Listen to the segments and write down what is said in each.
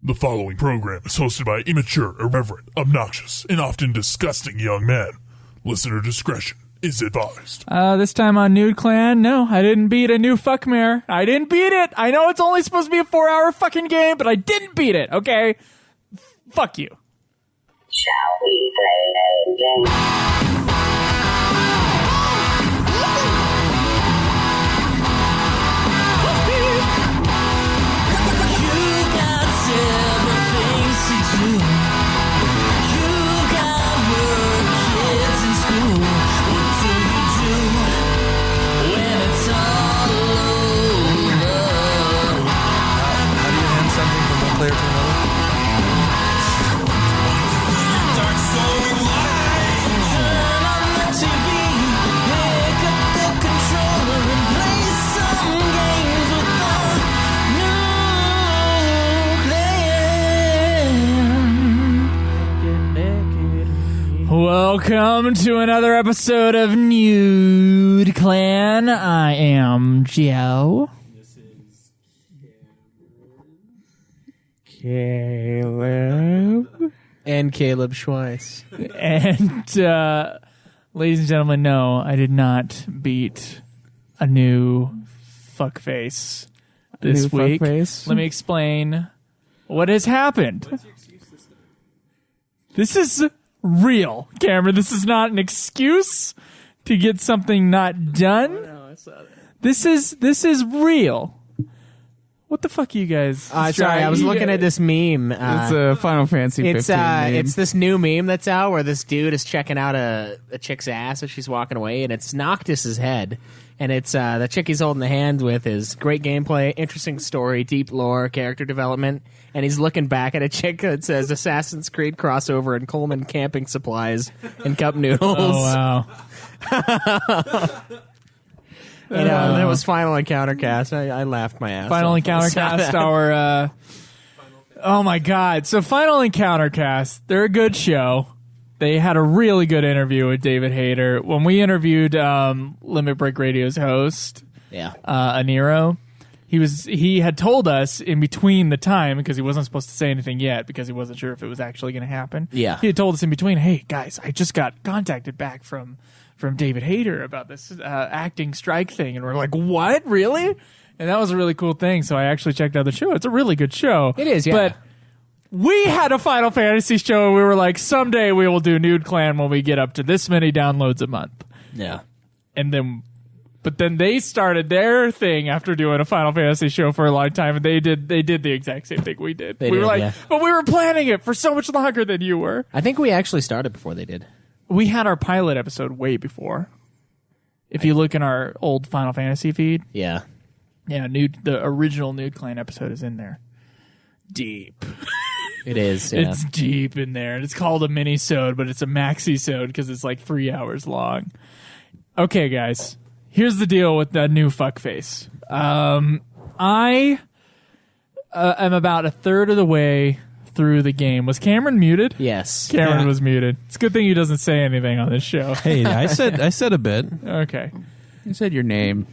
The following program is hosted by immature, irreverent, obnoxious, and often disgusting young men. Listener discretion is advised. This time on Nude Clan, no, I didn't beat a new fuckmare. I didn't beat it. I know it's only supposed to be a 4-hour fucking game, but I didn't beat it, okay? Fuck you. Shall we play a game? Player to another. Dark soul light. Turn on the TV, pick up the controller and play some games with the Nude Clan. Welcome to another episode of Nude Clan. I am Joe. Caleb. And Caleb Schweiss. And, ladies and gentlemen, no, I did not beat a new fuckface this week. Fuckface? Let me explain what has happened. This is real, Cameron. This is not an excuse to get something not done. This is real. What the fuck are you guys? Sorry, I was looking at this meme. It's a Final Fantasy 15 meme. It's this new meme that's out where this dude is checking out a chick's ass as she's walking away, and it's Noctis's head. And it's the chick he's holding the hand with is great gameplay, interesting story, deep lore, character development. And he's looking back at a chick that says Assassin's Creed crossover and Coleman camping supplies and cup noodles. Oh, wow. You know, that was Final Encounter Cast. I laughed my ass Final off. Encounter Cast, our... oh, my God. So Final Encounter Cast, they're a good show. They had a really good interview with David Hayter. When we interviewed Limit Break Radio's host, Aniro, he had told us in between the time, because he wasn't supposed to say anything yet, because he wasn't sure if it was actually going to happen. Yeah. He had told us in between, hey, guys, I just got contacted back from David Hayter about this acting strike thing. And we're like, what? Really? And that was a really cool thing. So I actually checked out the show. It's a really good show. It is, yeah. But we had a Final Fantasy show. And we were like, someday we will do Nude Clan when we get up to this many downloads a month. Yeah. But then they started their thing after doing a Final Fantasy show for a long time. And they did the exact same thing we did. We were like, but we were planning it for so much longer than you were. I think we actually started before they did. We had our pilot episode way before. If you look in our old Final Fantasy feed. Yeah. Yeah, the original Nude Clan episode is in there. Deep. It is, yeah. It's deep in there. It's called a mini-sode, but it's a maxi-sode because it's like 3 hours long. Okay, guys. Here's the deal with the new fuckface. I am about a third of the way through the game. Was Cameron muted? Yes. Cameron was muted. It's a good thing he doesn't say anything on this show. Hey, I said a bit. Okay. You said your name.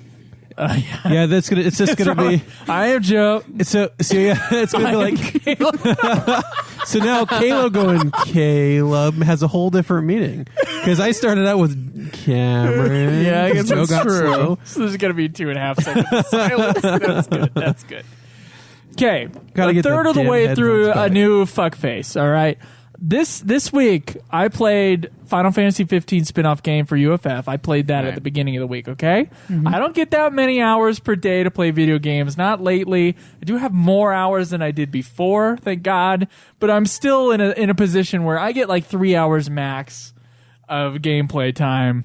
Yeah, that's gonna. It's just gonna be. I am Joe. So yeah, it's gonna be like. So now Caleb has a whole different meaning because I started out with Cameron. Yeah, I guess Joe that's got true. slow. So there's gonna be 2.5 seconds of silence. That's good. That's good. Okay, a third of the way through a new fuckface. All right. This week, I played Final Fantasy 15 spin-off game for UFF. I played that at the beginning of the week, okay? Mm-hmm. I don't get that many hours per day to play video games, not lately. I do have more hours than I did before, thank God. But I'm still in a position where I get like 3 hours max of gameplay time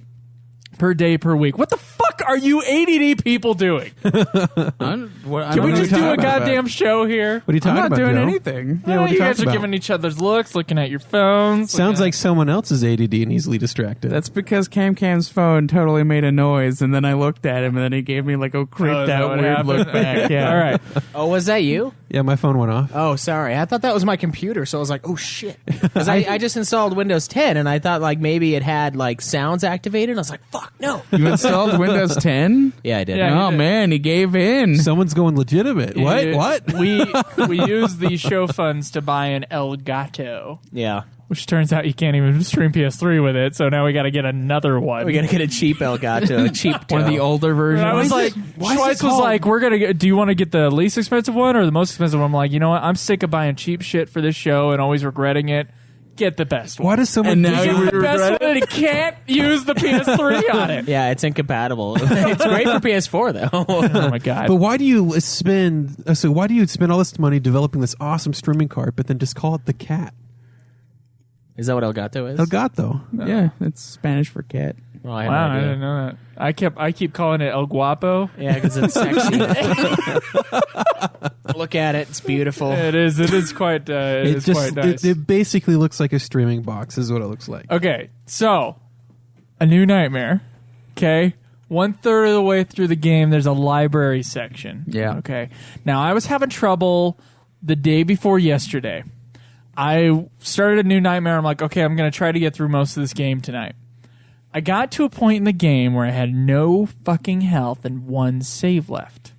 per day per week. What the fuck are you ADD people doing? Can we just do a goddamn show here? What are you talking about, I'm not doing Joe? anything. Yeah, what are you you guys talking are about? giving each other's looks, looking at your phones. Sounds like someone else is ADD and easily distracted. That's because Cam's phone totally made a noise, and then I looked at him, and then he gave me like a creeped out weird look back. Yeah. All right. Oh, was that you? Yeah, my phone went off. Oh, sorry. I thought that was my computer, so I was like, oh, shit. Because I just installed Windows 10, and I thought like maybe it had like sounds activated. I was like, fuck. fuck, no. You installed Windows 10? Yeah, I did. Yeah. Oh, man, he gave in. Someone's going legitimate. Yeah, What? We used the show funds to buy an Elgato, Yeah. which turns out you can't even stream PS3 with it. So now we got to get another one. We got to get a cheap Elgato, a cheap One of the older versions. And I was like, Schweitz was like, "We're gonna get. Do you want to get the least expensive one or the most expensive one?" I'm like, you know what? I'm sick of buying cheap shit for this show and always regretting it. Get the best one. Why does someone And do now that? you Get the best one, and you can't use the PS3 on it. Yeah, it's incompatible. It's great for PS4 though. Oh my god! But why do you spend all this money developing this awesome streaming card, but then just call it the cat? Is that what Elgato is? Elgato. Yeah, it's Spanish for cat. Oh, I had Wow, no I idea. didn't know that. I keep calling it El Guapo. Yeah, because it's sexy. Look at it; it's beautiful. It is quite. It is quite nice. It basically looks like a streaming box. Is what it looks like. Okay, so a new nightmare. Okay, 1/3 of the way through the game, there's a library section. Yeah. Okay. Now I was having trouble the day before yesterday. I started a new nightmare. I'm like, okay, I'm going to try to get through most of this game tonight. I got to a point in the game where I had no fucking health and one save left.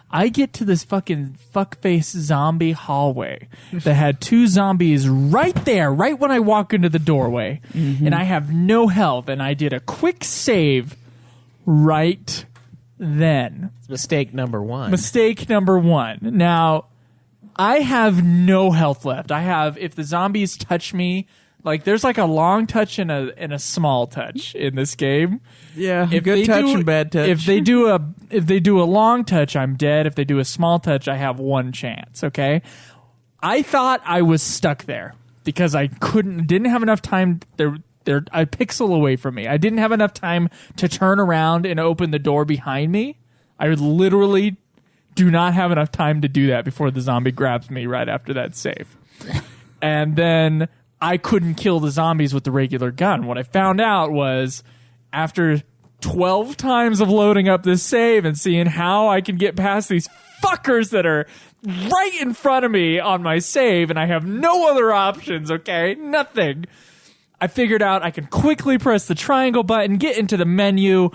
I get to this fucking fuckface zombie hallway that had 2 zombies right there, right when I walk into the doorway. And I have no health, and I did a quick save right then. It's mistake number 1. Mistake number 1. Now, I have no health left. I have, if the zombies touch me, like there's like a long touch and a small touch in this game. Yeah, If good they touch do- and bad touch. If they do a long touch, I'm dead. If they do a small touch, I have one chance. Okay. I thought I was stuck there because I didn't have enough time. They're a pixel away from me. I didn't have enough time to turn around and open the door behind me. I literally do not have enough time to do that before the zombie grabs me right after that save. And then I couldn't kill the zombies with the regular gun. What I found out was after 12 times of loading up this save and seeing how I can get past these fuckers that are right in front of me on my save, and I have no other options, okay? Nothing. I figured out I can quickly press the triangle button, get into the menu,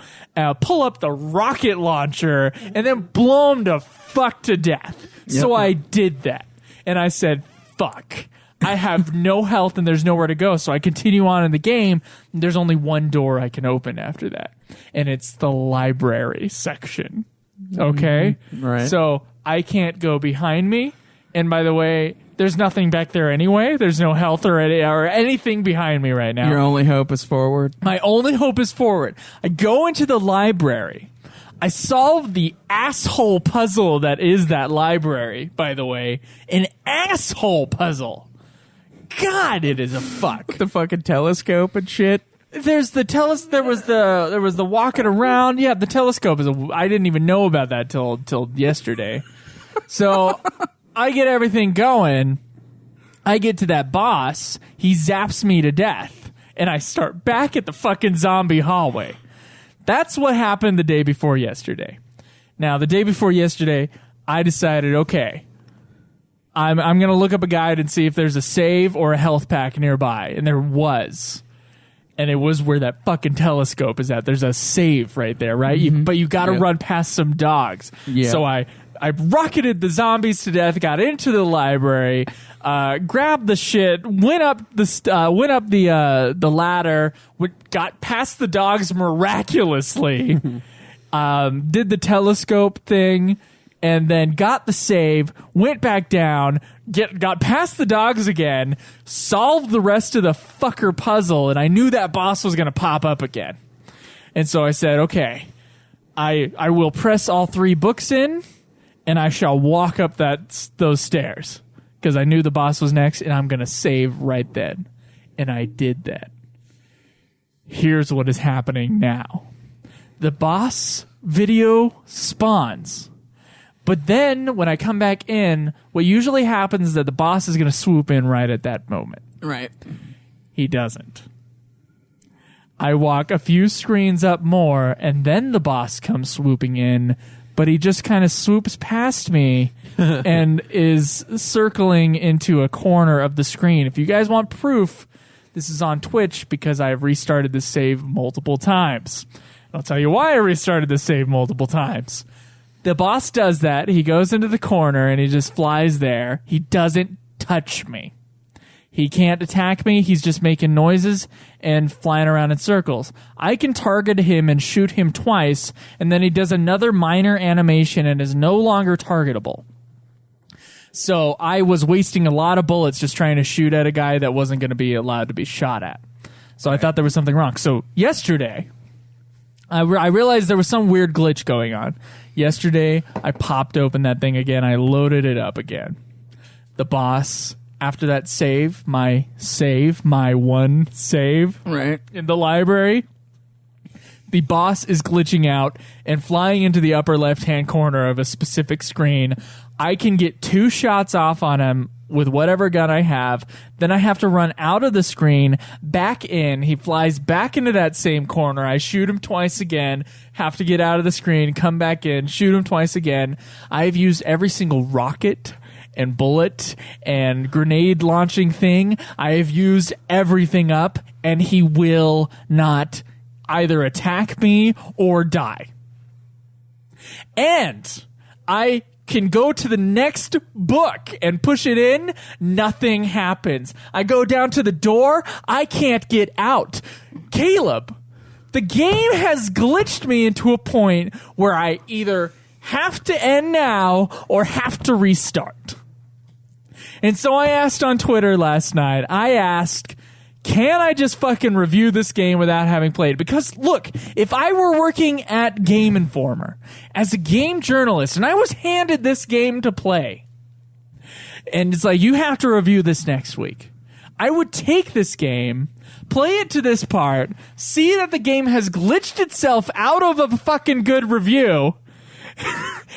pull up the rocket launcher, and then blow them to fuck to death. So I did that. And I said, fuck. I have no health and there's nowhere to go. So I continue on in the game. And there's only one door I can open after that. And it's the library section. Okay? Right. So I can't go behind me. And by the way, there's nothing back there anyway. There's no health or anything behind me right now. Your only hope is forward. My only hope is forward. I go into the library. I solve the asshole puzzle that is that library, by the way. An asshole puzzle. God, it is a fuck. The fucking telescope and shit. There's the there was the walking around. Yeah, the telescope I didn't even know about that till yesterday. So I get everything going. I get to that boss. He zaps me to death. And I start back at the fucking zombie hallway. That's what happened the day before yesterday. Now, the day before yesterday, I decided, okay, I'm going to look up a guide and see if there's a save or a health pack nearby. And there was. And it was where that fucking telescope is at. There's a save right there, right? But you got to run past some dogs. Yeah. So I rocketed the zombies to death, got into the library, grabbed the shit, went up the ladder, got past the dogs miraculously, did the telescope thing, and then got the save, went back down, got past the dogs again, solved the rest of the fucker puzzle, and I knew that boss was going to pop up again. And so I said, okay, I will press all 3 books in, and I shall walk up those stairs. Because I knew the boss was next, and I'm going to save right then. And I did that. Here's what is happening now. The boss video spawns. But then, when I come back in, what usually happens is that the boss is going to swoop in right at that moment. Right. He doesn't. I walk a few screens up more, and then the boss comes swooping in, but he just kind of swoops past me and is circling into a corner of the screen. If you guys want proof, this is on Twitch because I've restarted this save multiple times. I'll tell you why I restarted the save multiple times. The boss does that. He goes into the corner and he just flies there. He doesn't touch me. He can't attack me. He's just making noises and flying around in circles. I can target him and shoot him twice, and then he does another minor animation and is no longer targetable. So I was wasting a lot of bullets just trying to shoot at a guy that wasn't going to be allowed to be shot at. So I thought there was something wrong. So yesterday, I realized there was some weird glitch going on. Yesterday, I popped open that thing again. I loaded it up again. The boss, after that save, my one save Right. in the library, the boss is glitching out and flying into the upper left-hand corner of a specific screen. I can get 2 shots off on him with whatever gun I have. Then I have to run out of the screen, back in. He flies back into that same corner. I shoot him twice again, have to get out of the screen, come back in, shoot him twice again. I've used every single rocket and bullet and grenade launching thing. I have used everything up, and he will not either attack me or die. And I can go to the next book and push it in, nothing happens. I go down to the door, I can't get out. Caleb, the game has glitched me into a point where I either have to end now or have to restart. And so I asked on Twitter last night, can I just fucking review this game without having played? Because, look, if I were working at Game Informer as a game journalist and I was handed this game to play, and it's like, you have to review this next week, I would take this game, play it to this part, see that the game has glitched itself out of a fucking good review,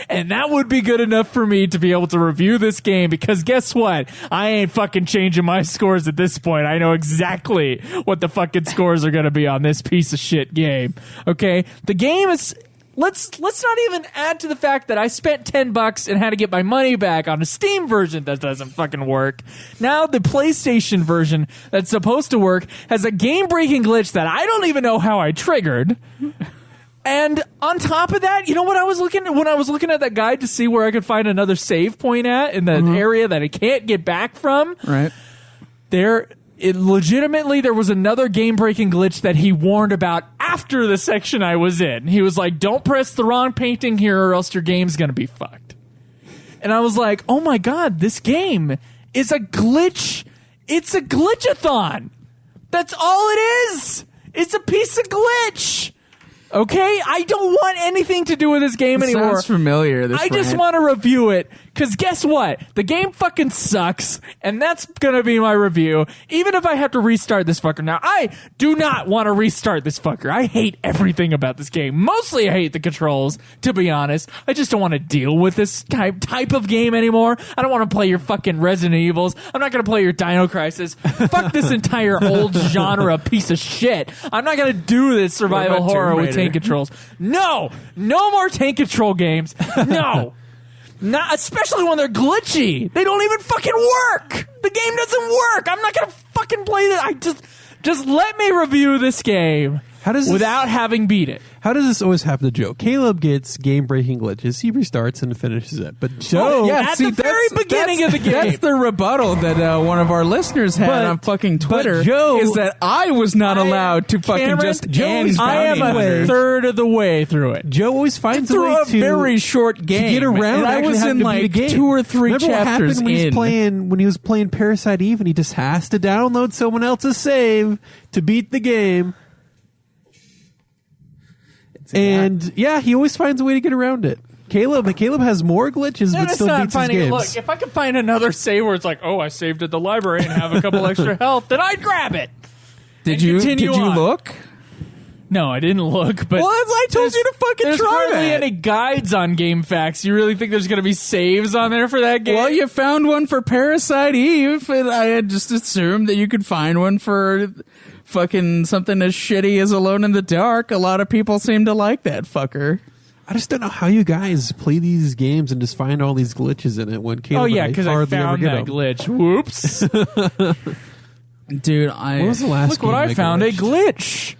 and that would be good enough for me to be able to review this game, because guess what? I ain't fucking changing my scores at this point. I know exactly what the fucking scores are going to be on this piece of shit game. Okay? The game is... Let's not even add to the fact that I spent $10 and had to get my money back on a Steam version that doesn't fucking work. Now the PlayStation version that's supposed to work has a game-breaking glitch that I don't even know how I triggered. And on top of that, you know what I was looking at when I was looking at that guide to see where I could find another save point at in the area that I can't get back from? Right. Legitimately, there was another game-breaking glitch that he warned about after the section I was in. He was like, don't press the wrong painting here or else your game's going to be fucked. And I was like, oh my god, this game is a glitch. It's a glitchathon. That's all it is. It's a piece of glitch. Okay? I don't want anything to do with this game anymore. Sounds familiar. I just want to review it, because guess what? The game fucking sucks, and that's going to be my review, even if I have to restart this fucker. Now, I do not want to restart this fucker. I hate everything about this game. Mostly I hate the controls, to be honest. I just don't want to deal with this type of game anymore. I don't want to play your fucking Resident Evils. I'm not going to play your Dino Crisis. Fuck this entire old genre piece of shit. I'm not going to do this survival horror with tank controls. No more tank control games. No. Not especially when they're glitchy. They don't even fucking work. The game doesn't work. I'm not gonna fucking play that. I just let me review this game without having beat it. How does this always happen to Joe? Caleb gets game-breaking glitches. He restarts and finishes it. But Joe... at the very beginning of the game. That's the rebuttal that one of our listeners had on fucking Twitter. Joe, is that I was not allowed to fucking Cameron, just end I am bounty a hunters. third of the way through it. Joe always finds a Through way a to... very short game. To get around And I actually was having in to like beat a game. 2 or 3 Remember what chapters happened when he was playing Parasite Eve and he just has to download someone else's save to beat the game. And yeah, he always finds a way to get around it. Caleb has more glitches, but still beats his games. Look, if I could find another save where it's like, oh, I saved at the library and have a couple extra health, then I'd grab it. Did you on. look? No, I didn't look. But Well, I told you to fucking there's try hardly that. any guides on GameFAQs. You really think there's going to be saves on there for that game? Well, you found one for Parasite Eve, and I had just assumed that you could find one for fucking something as shitty as Alone in the Dark. A lot of people seem to like that fucker. I just don't know how you guys play these games and just find all these glitches in it when Caleb because I hardly ever found get that them. glitch. Whoops. Dude, What was the last Look what game I that found, a glitched? glitch.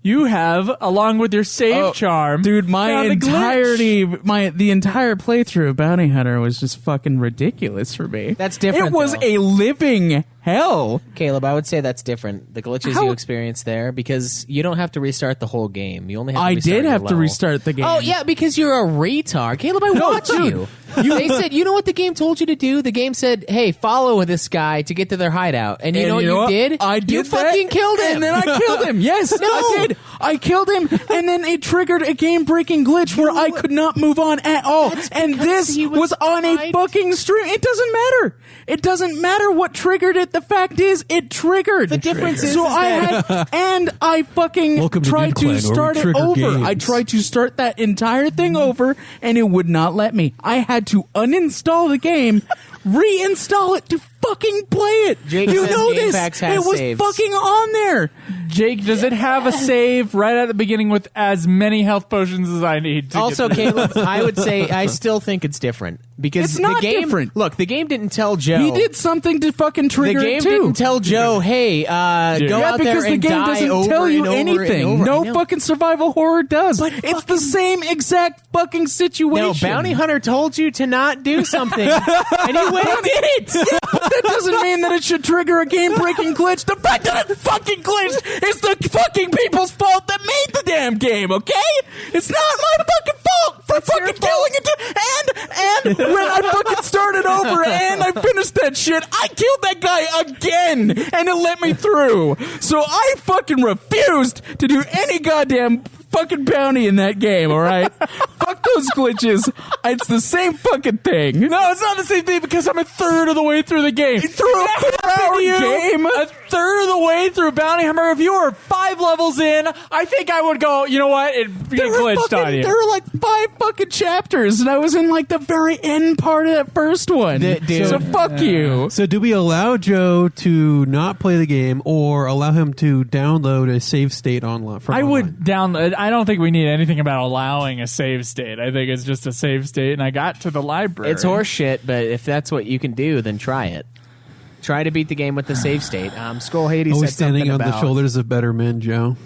you have, along with your save charm, dude, my found a glitch. the entire playthrough of Bounty Hunter was just fucking ridiculous for me. That's different, It was though. a living hell. Caleb, I would say that's different. The glitches you experience there, because you don't have to restart the whole game. You only have to I restart did your have to level. restart the game. Oh, yeah, because you're a retard. Caleb, I watch you. They said, you know what the game told you to do? The game said, hey, follow this guy to get to their hideout. And you know what you did? I did You that, fucking killed him. And then I killed him. Yes, No. I did. I killed him, and then it triggered a game-breaking glitch where I could not move on at all. And this he was was on a right. fucking stream. It doesn't matter. It doesn't matter what triggered it. The fact is, it triggered. The difference is so that- I had, and I fucking Welcome to tried Nude Clan, to where we start it trigger over. games. I tried to start that entire thing over, and it would not let me. I had to uninstall the game, reinstall it to fucking play it. Jake you says know Game this. Packs has It was saves. fucking on there. Jake, does it have a save right at the beginning with as many health potions as I need? To Also, get through? Caleb, I would say I still think it's different because It's not the game. different. Look, the game didn't tell Joe. He did something to fucking The trigger game it too. didn't tell Joe, hey, go Yeah, out there because the and game die doesn't over tell you and over and anything. over. I No know. fucking survival horror does. It's the same exact fucking situation. No, Bounty Hunter told you to not do something, and you went and did it. That doesn't mean that it should trigger a game-breaking glitch. The fact that it fucking glitched is the fucking people's fault that made the damn game, okay? It's not my fucking fault for fucking killing it. And when I fucking started over and I finished that shit, I killed that guy again, and it let me through. So I fucking refused to do any goddamn fucking bounty in that game, all right? Fuck those glitches. It's the same fucking thing. No, it's not the same thing because I'm a third of the way through the game. Through a 4-hour game? A third of the way through Bounty Hunter. If you were 5 levels in, I think I would go, you know what? It glitched on you. There were like 5 fucking chapters, and I was in like the very end part of that first one. Dude. So fuck you. So do we allow Joe to not play the game or allow him to download a save state online? I would download. I don't think we need anything about allowing a save state. I think it's just a save state, and I got to the library. It's horseshit, but if that's what you can do, then try it. Try to beat the game with the save state. Skull Hades Always said standing something on about, the shoulders of better men, Joe.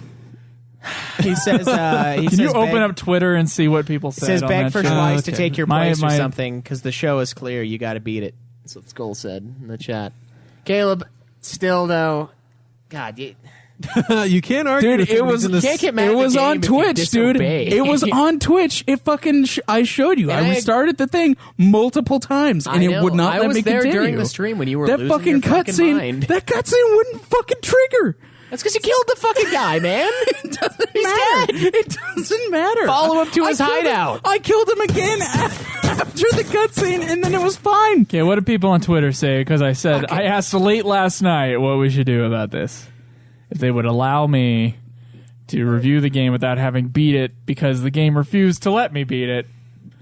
He says, Can you open up Twitter and see what people He said? says on beg that for shit? Schweiss to take your place or My- something because the show is clear. You got to beat it. That's what Skull said in the chat. Caleb, still though, God, You can't argue. Dude, with it him. was He's in this- can't get mad it at was the game on if you Twitch, dude. disobey. It was on Twitch. It fucking I showed you. And I restarted the thing multiple times, and I it know. would not I let was me there continue. during the stream when you were that losing fucking your fucking cutscene. mind. That cutscene wouldn't fucking trigger. That's because you killed the fucking guy, man. It doesn't matter. It doesn't matter. Follow him to his I killed hideout. I killed him again after the cutscene, and then it was fine. Okay, what do people on Twitter say? Because I said I asked late last night what we should do about this. If they would allow me to review the game without having beat it because the game refused to let me beat it.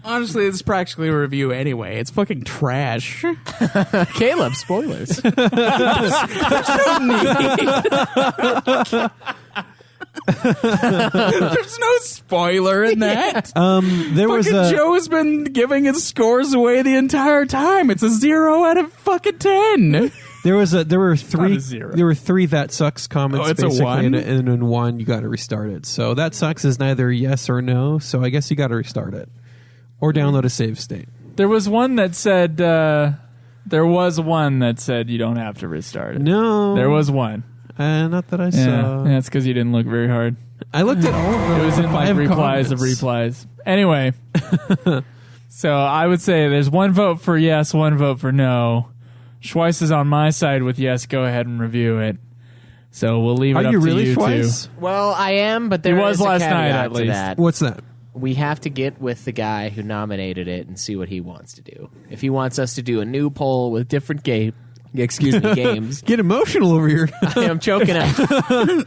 Honestly, it's practically a review anyway. It's fucking trash. Caleb, spoilers. There's no spoiler in that. There was Fucking a Joe has been giving his scores away the entire time. It's a 0 out of fucking 10. there were Not three a zero. there were 3 that sucks comments Oh, it's a basically, one? and in one you got to restart it. So that sucks is neither yes or no. So I guess you got to restart it or download a save state. There was one that said you don't have to restart it. No, There was one. not that I Yeah, saw. that's because you didn't look very hard. I looked at all of them. It was in like 5 replies of comments. replies. Anyway, so I would say there's 1 vote for yes, 1 vote for no. Schweiss is on my side with yes. Go ahead and review it. So we'll leave it Are up you to really you Schweiss? Well, I am, but there He was is a last night, caveat at to least. that. What's that? We have to get with the guy who nominated it and see what he wants to do. If he wants us to do a new poll with different games, Get emotional over here. I'm choking up.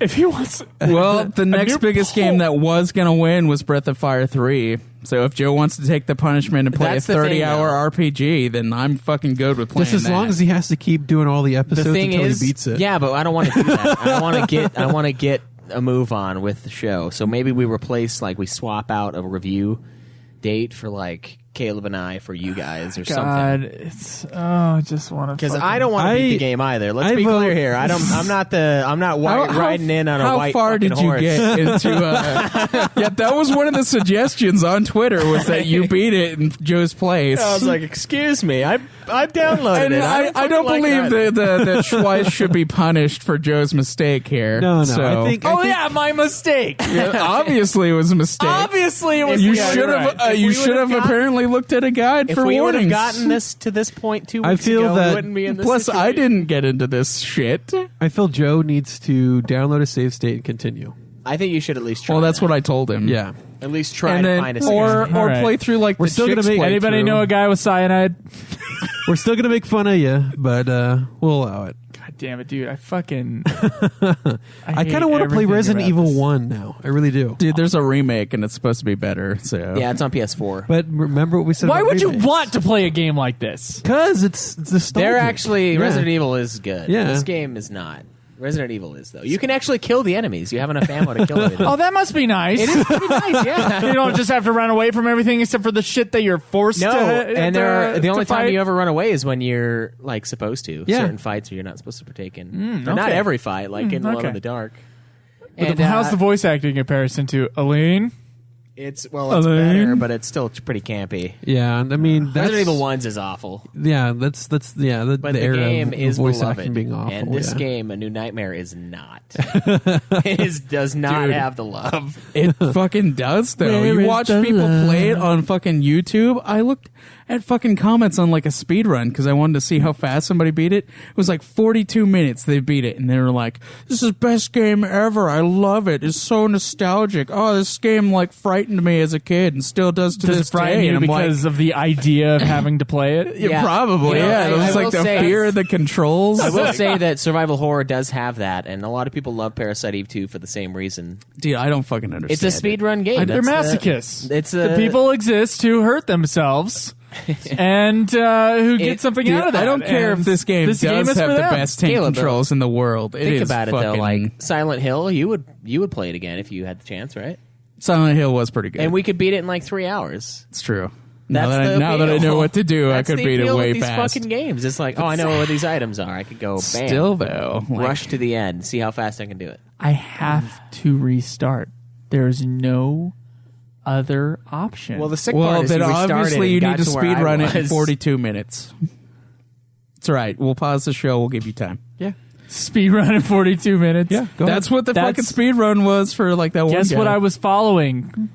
If he wants, Well, the next new biggest poll. game that was going to win was Breath of Fire 3. So if Joe wants to take the punishment and play That's a the thing, 30-hour RPG, then I'm fucking good with playing Just as long that. as he has to keep doing all the episodes The thing until is, he beats it. yeah, but I don't want to do that. I want to get a move on with the show. So maybe we replace, like, we swap out a review date for like Caleb and I for you guys or God, something. it's I just want to Because I don't want to beat the game either. Let's be clear here. I'm not riding in on a white far did horse. you get into? Yeah, that was one of the suggestions on Twitter was that you beat it in Joe's place. I was like, excuse me, I've downloaded and it. I don't believe that Schweiss should be punished for Joe's mistake here. No. So. I think yeah, my mistake. Yeah, obviously it was a mistake. Obviously, it was. You yeah, should you're have. right. You should have apparently looked at a guide If for we would have warnings. gotten this to this point 2 I weeks feel ago, that- we wouldn't be in this Plus, I situation. didn't get into this shit. I feel Joe needs to download a save state and continue. I think you should at least try. Well, that's that. what I told him. Yeah. At least try And to then, find a or solution. All right. play through like We're the still gonna chicks make- playthrough. Anybody know a guy with cyanide? We're still going to make fun of you, but we'll allow it. God damn it, dude! I fucking. I kind of want to play Resident Evil 1 now. I really do. Dude, there's a remake and it's supposed to be better. So Yeah, it's on PS4. But remember what we said Why about would you remakes. want to play a game like this? Because it's nostalgic. They're actually Yeah. Resident Evil is good. Yeah. This game is not. Resident Evil is though. You can actually kill the enemies. You have enough ammo to kill everything. Oh, that must be nice. It is pretty nice. Yeah. You don't just have to run away from everything except for the shit that you're forced No, to. and the only time fight. you ever run away is when you're like supposed to. Yeah. Certain fights you're not supposed to partake in. But not okay. every fight, like in Alone okay. in the Dark. But And, how's the voice acting in comparison to Aline? It's Elaine? better, but it's still pretty campy. Yeah, I mean, that's... Resident Evil 1's is awful. Yeah, that's the But the era game of is voice beloved. acting being awful. And this yeah. game, A New Nightmare, is not. Does not Dude. have the love. it fucking does though. Where You is watch the people love? play it on fucking YouTube. I looked at fucking comments on like a speed run because I wanted to see how fast somebody beat it. It was like 42 minutes they beat it, and they were like, "This is the best game ever. I love it. It's so nostalgic. Oh, this game like frightened me as a kid and still does to Does this it frighten day." you And I'm like, because of the idea of having to play it? yeah, Yeah. probably. You know, Yeah, I it was will like the say- fear of the controls. I will say that survival horror does have that, and a lot of people love Parasite Eve 2 for the same reason. Dude, I don't fucking understand. It's a speedrun game. They're That's the- masochists. It's the a people exist who hurt themselves and who get something Dude, out of that. I don't care And if this game is does for have the them. best tank Caleb, controls in the world. Think about it though, fucking- like Silent Hill, you would play it again if you had the chance, right? Silent Hill was pretty good. And we could beat it in like 3 hours. It's true. That's Now that I know what to do, That's I could the beat it appeal way with these fast. fucking games. It's like, oh, I know where these items are. I could go, bam, Still though, like, rush to the end, see how fast I can do it. I have to restart. There's no other option. Well, the sick well, part is then you restarted obviously and you got need to where speed I run it in was. 42 minutes. It's all right. We'll pause the show. We'll give you time. Yeah. speed run in 42 minutes. Yeah, go That's ahead. what the That's- fucking speed run was for like that one. Guess guy. what I was following?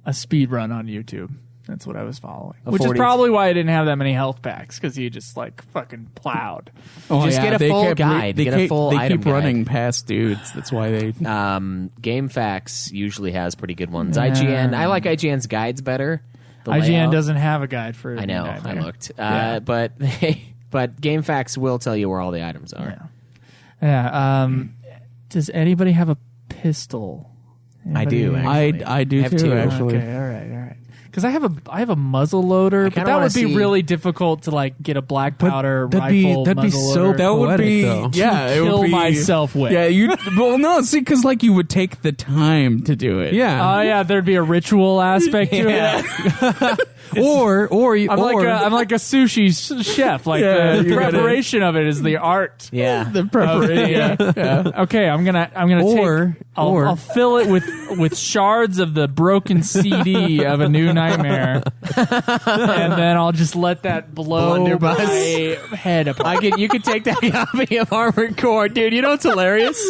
A speed run on YouTube. That's what I was following. Which is 40 probably why I didn't have that many health packs, because he just like fucking plowed. Oh, Just get a they full kept guide. They Get a keep, full they item keep running guide. past dudes. That's why they. GameFAQs usually has pretty good ones. Yeah. IGN, I like IGN's guides better. The IGN layout. doesn't have a guide for. I know. New I Nightmare. looked, Yeah. but GameFAQs will tell you where all the items are. Yeah. Does anybody have a pistol? I do, Anybody? actually. I do I have too. two. Actually, Okay, all right. Because I have a muzzle loader, but kinda that wanna would be see- really difficult to like get a black powder that'd be- rifle. that'd be muzzle so loader. that would poetic, be though. yeah. It kill would be, myself with. Yeah, you. Well, no, see, because like you would take the time to do it. Yeah. Oh yeah, there'd be a ritual aspect to it. or I'm like a sushi chef. Like Yeah, the you gotta- preparation of it is the art. Yeah. the preparation. yeah. Okay, I'm gonna I'll fill it with shards of the broken CD of A New Nightmare, and then I'll just let that blow Blunderbuss. my head apart. You could take that copy of Armored Core, dude. You know what's hilarious?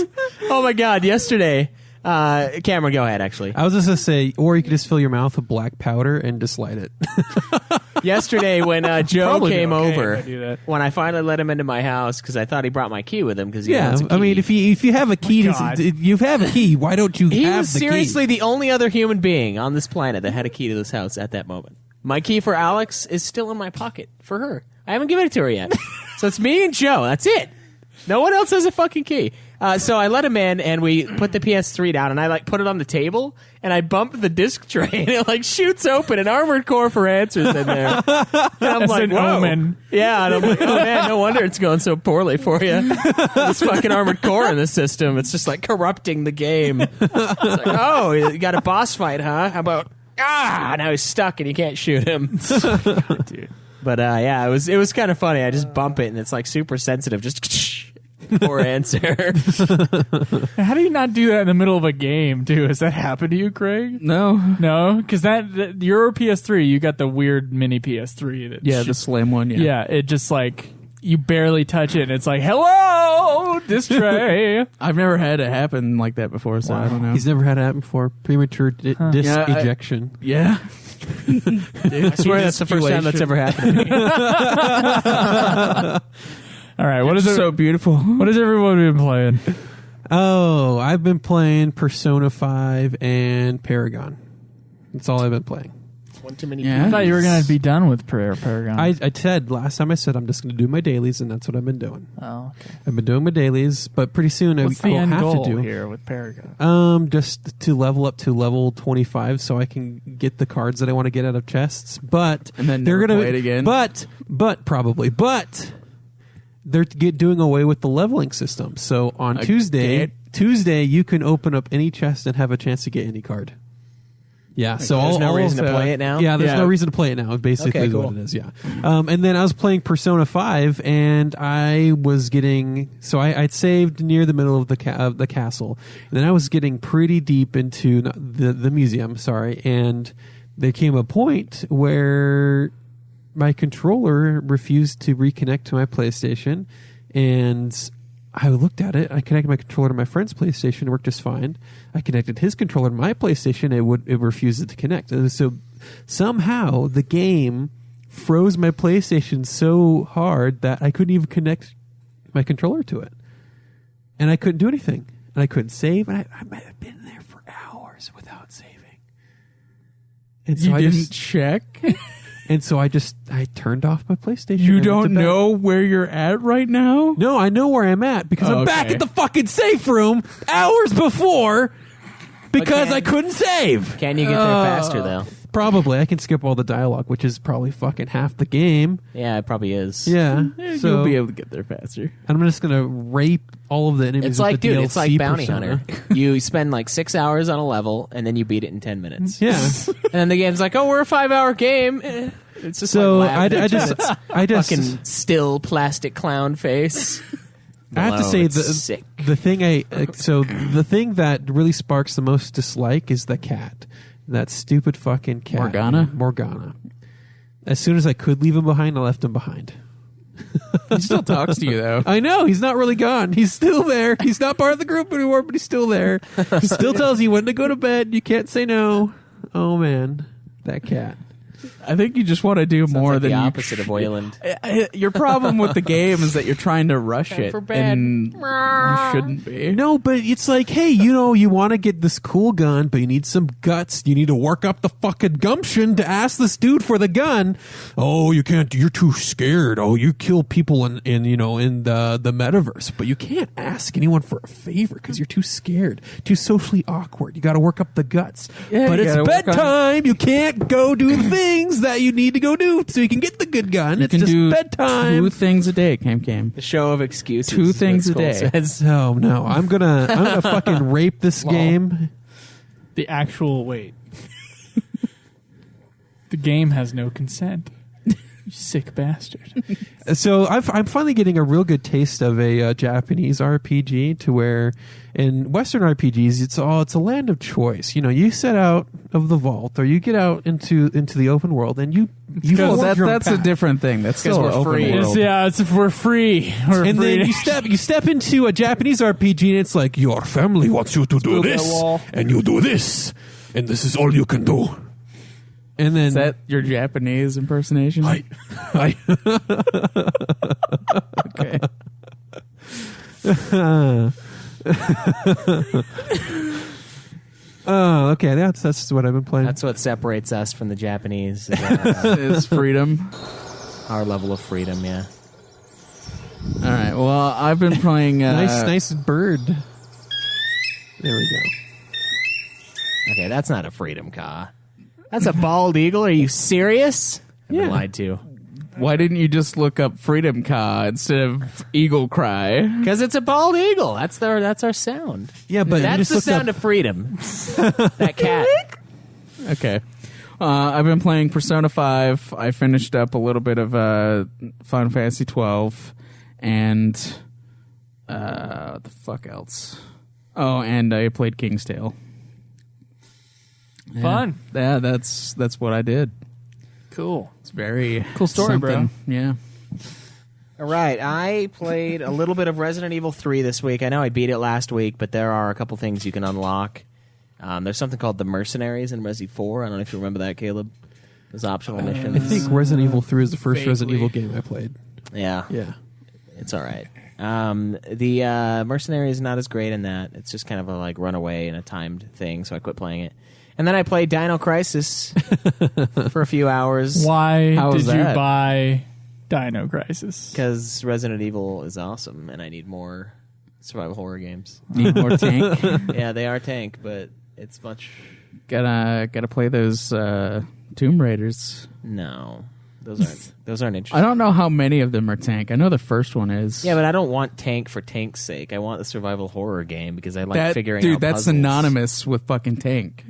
Oh my god! Yesterday, Cameron, go ahead. Actually, I was just gonna say, or you could just fill your mouth with black powder and just light it. yesterday when Joe Probably came okay over, if I do that. when I finally let him into my house because I thought he brought my key with him because Yeah, I mean, if you have a key, God. you have a key. Why don't you he have was the seriously key? the only other human being on this planet that had a key to this house at that moment. My key for Alex is still in my pocket for her. I haven't given it to her yet. So it's me and Joe. That's it. No one else has a fucking key. So I let him in, and we put the PS3 down, and I like put it on the table, and I bump the disc tray, and it like shoots open, and Armored Core for Answers in there. And I'm That's like, an whoa. omen. Yeah, and I'm like, oh man, no wonder it's going so poorly for you. This fucking Armored Core in the system, it's just like corrupting the game. It's like, oh, you got a boss fight, huh? How about now he's stuck and you can't shoot him. Dude. But yeah, it was kind of funny. I just bump it and it's like super sensitive. Just for answer. How do you not do that in the middle of a game, too? Has that happened to you, Craig? No. No? Because your PS3, you got the weird mini PS3. That Yeah, the slim one. Yeah. Yeah, it just like, you barely touch it and it's like, hello, this tray. I've never had it happen like that before, so I don't know. He's never had it happen before. Premature disc Yeah, ejection. Yeah. I swear that's the first time that's ever happened to me. All right, what is it? So beautiful. What has everyone been playing? Oh, I've been playing Persona 5 and Paragon. That's all I've been playing. One too many. Yeah. I thought you were going to be done with Paragon. I said last time I said I'm just going to do my dailies, and that's what I've been doing. Oh, okay. I've been doing my dailies, but pretty soon What's I the will end have goal to do here with Paragon? just to level up to level 25 so I can get the cards that I want to get out of chests. But And then they're never gonna play it again? But they're doing away with the leveling system. So on Tuesday you can open up any chest and have a chance to get any card. Yeah, so there's no all reason of to play it now? Yeah, there's Yeah. no reason to play it now. Basically, Okay, is what cool. it is. Yeah, and then I was playing Persona 5, and I was getting I'd saved near the middle of the castle, and then I was getting pretty deep into the museum. Sorry, and there came a point where my controller refused to reconnect to my PlayStation, and I looked at it. I connected my controller to my friend's PlayStation. It worked just fine. I connected his controller to my PlayStation. It refused to connect. So somehow the game froze my PlayStation so hard that I couldn't even connect my controller to it, and I couldn't do anything. And I couldn't save. And I might have been there for hours without saving. And so You I didn't just check? and so I turned off my PlayStation. You and went to don't bed. know where you're at right now? No, I know where I'm at because I'm back Okay. at the fucking safe room hours before because I couldn't save. Can you get there faster though? Probably. I can skip all the dialogue, which is probably fucking half the game. Yeah, it probably is. Yeah. So You'll be able to get there faster. I'm just going to rape all of the enemies It's with like, the dude, DLC it's like Bounty persona. Hunter. You spend like 6 hours on a level, and then you beat it in 10 minutes. Yeah. And then the game's like, oh, we're a 5-hour game. It's just So like I laughing at just its fucking still plastic clown face. I have to Below, say it's sick. the thing the thing that really sparks the most dislike is the cat. That stupid fucking cat. Morgana. As soon as I could leave him behind, I left him behind. He still talks to you, though. I know, he's not really gone. He's still there. He's not part of the group anymore, but he's still there. He still tells you when to go to bed. You can't say no. Oh, man. That cat. I think you just want to do more like than the you opposite of Wayland. Your problem with the game is that you're trying to rush Time it, for bed. and you shouldn't be. No, but it's like, hey, you want to get this cool gun, but you need some guts. You need to work up the fucking gumption to ask this dude for the gun. Oh, you can't. You're too scared. Oh, you kill people in the metaverse, but you can't ask anyone for a favor because you're too scared, too socially awkward. You got to work up the guts. Yeah, but you it's gotta work on- bedtime. You can't go do the things that you need to go do so you can get the good gun. It's can just do bedtime. 2 things a day, Cam. The show of excuses. 2 is things what a Skull day. says. Oh no, I'm gonna fucking rape this game. The actual wait. The game has no consent. You sick bastard. So I'm finally getting a real good taste of a Japanese RPG to where in Western RPGs it's a land of choice. You set out of the vault or you get out into the open world and you Well, forge your own that's a path. different thing. That's still we're an open free. world. We're free. We're And free. then you step into a Japanese RPG and it's like your family wants you to do build a this wall. and you do this and this is all you can do. And then Is that your Japanese impersonation? I Okay. Oh, okay. That's what I've been playing. That's what separates us from the Japanese. Is, Is freedom. our level of freedom, yeah. All right. Well, I've been playing. nice bird. There we go. Okay, that's not a freedom car. That's a bald eagle. Are you serious? I've been lied to. Why didn't you just look up freedom car instead of eagle cry? Because it's a bald eagle. That's our sound. Yeah, but you That's just the looked sound up- of freedom. That cat. Okay. I've been playing Persona 5. I finished up a little bit of Final Fantasy 12, and what the fuck else? Oh, and I played King's Tale. Fun. Yeah, that's what I did. Cool. It's very Cool story, bro. something. Yeah. All right, I played a little bit of Resident Evil 3 this week. I know I beat it last week, but there are a couple things you can unlock. There's something called the Mercenaries in Resi 4. I don't know if you remember that, Caleb. Those optional missions. I think Resident Evil 3 is the first Vaguely. Resident Evil game I played. Yeah. Yeah. It's all right. The Mercenary is not as great in that. It's just kind of a like runaway and a timed thing, so I quit playing it. And then I played Dino Crisis for a few hours. Why How was did you that? buy Dino Crisis? Because Resident Evil is awesome, and I need more survival horror games. Need more tank. Yeah, they are tank, but it's much... Gotta play those Tomb Raiders. No. Those aren't interesting. I don't know how many of them are tank. I know the first one is. Yeah, but I don't want tank for tank's sake. I want the survival horror game because I like figuring out that's puzzles. synonymous with fucking tank.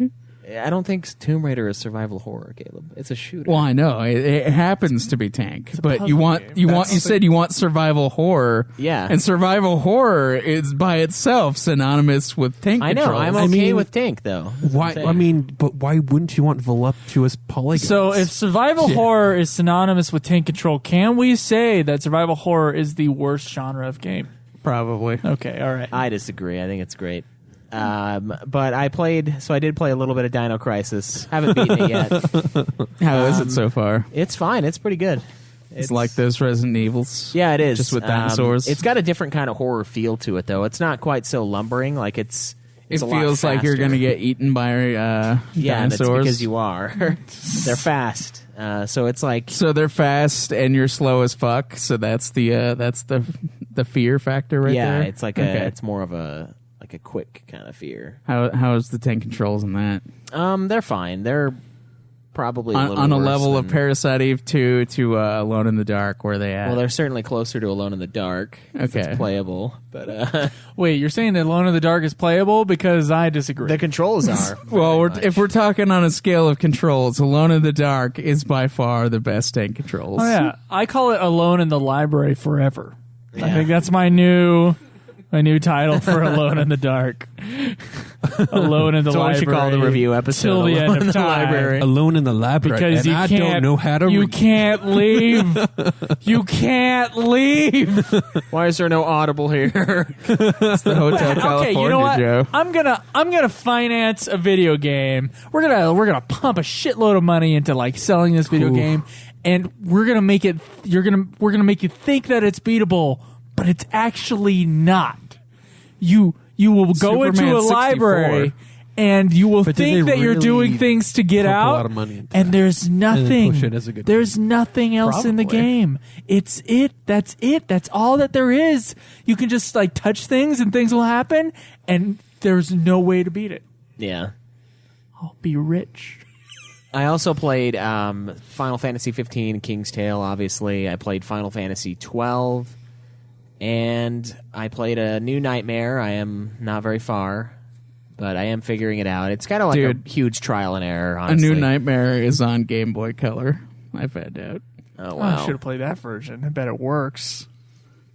I don't think Tomb Raider is survival horror, Caleb. It's a shooter. Well, I know it happens to be tank, but you puzzle game. said you want survival horror. Yeah. and survival horror is by itself synonymous with tank. I know. controls. I'm okay with tank, though. Why? I mean, but why wouldn't you want voluptuous polygons? So if survival horror is synonymous with tank control, can we say that survival horror is the worst genre of game? Probably. Okay, all right. I disagree. I think it's great. But I did play a little bit of Dino Crisis. Haven't beaten it yet. How is it so far? It's fine. It's pretty good. It's like those Resident Evils. Yeah, it is. Just with dinosaurs. It's got a different kind of horror feel to it, though. It's not quite so lumbering. Like it's It a lot feels like you're faster. going to get eaten by Yeah, dinosaurs. that's because you are. They're fast. So it's like So they're fast and you're slow as fuck. So that's the fear factor right there. it's like Okay. it's more of a quick kind of fear. How is the tank controls in that? They're fine. They're probably a little on a worse level of than- Parasite Eve 2 to Alone in the Dark, where they at? Well, they're certainly closer to Alone in the Dark. If Okay. it's playable, but Wait, you're saying that Alone in the Dark is playable? Because I disagree. the controls are. well, very much. if we're talking on a scale of controls, Alone in the Dark is by far the best tank controls. Oh yeah, I call it Alone in the Library Forever. I Yeah. think that's my new title for Alone in the Dark. Alone in the So what we Library. should call the review episode, till the Alone end in of the time. Library. alone in the labyrinth, Because and you I can't, don't know how to. You can't leave. You can't leave. Why is there no audible here? It's the Hotel California, Okay, you know what? Joe. I'm gonna finance a video game. We're gonna pump a shitload of money into like selling this video game, and we're gonna make it. We're gonna make you think that it's beatable, but it's actually not. You will go into Superman a 64. library. And you will But did think they that you're really doing things to get pump a out, lot of money into and that? there's nothing. push it as a good There's nothing else in the Probably. game. It's it. That's it. That's all that there is. You can just like touch things, and things will happen, and there's no way to beat it. Yeah. I'll be rich. I also played Final Fantasy 15, King's Tale, obviously. I played Final Fantasy 12, and I played a new Nightmare. I am not very far, but I am figuring it out. It's kind of like Dude. a huge trial and error, A honestly. New Nightmare is on Game Boy Color. I found out. Oh, Oh, wow. I should have played that version. I bet it works.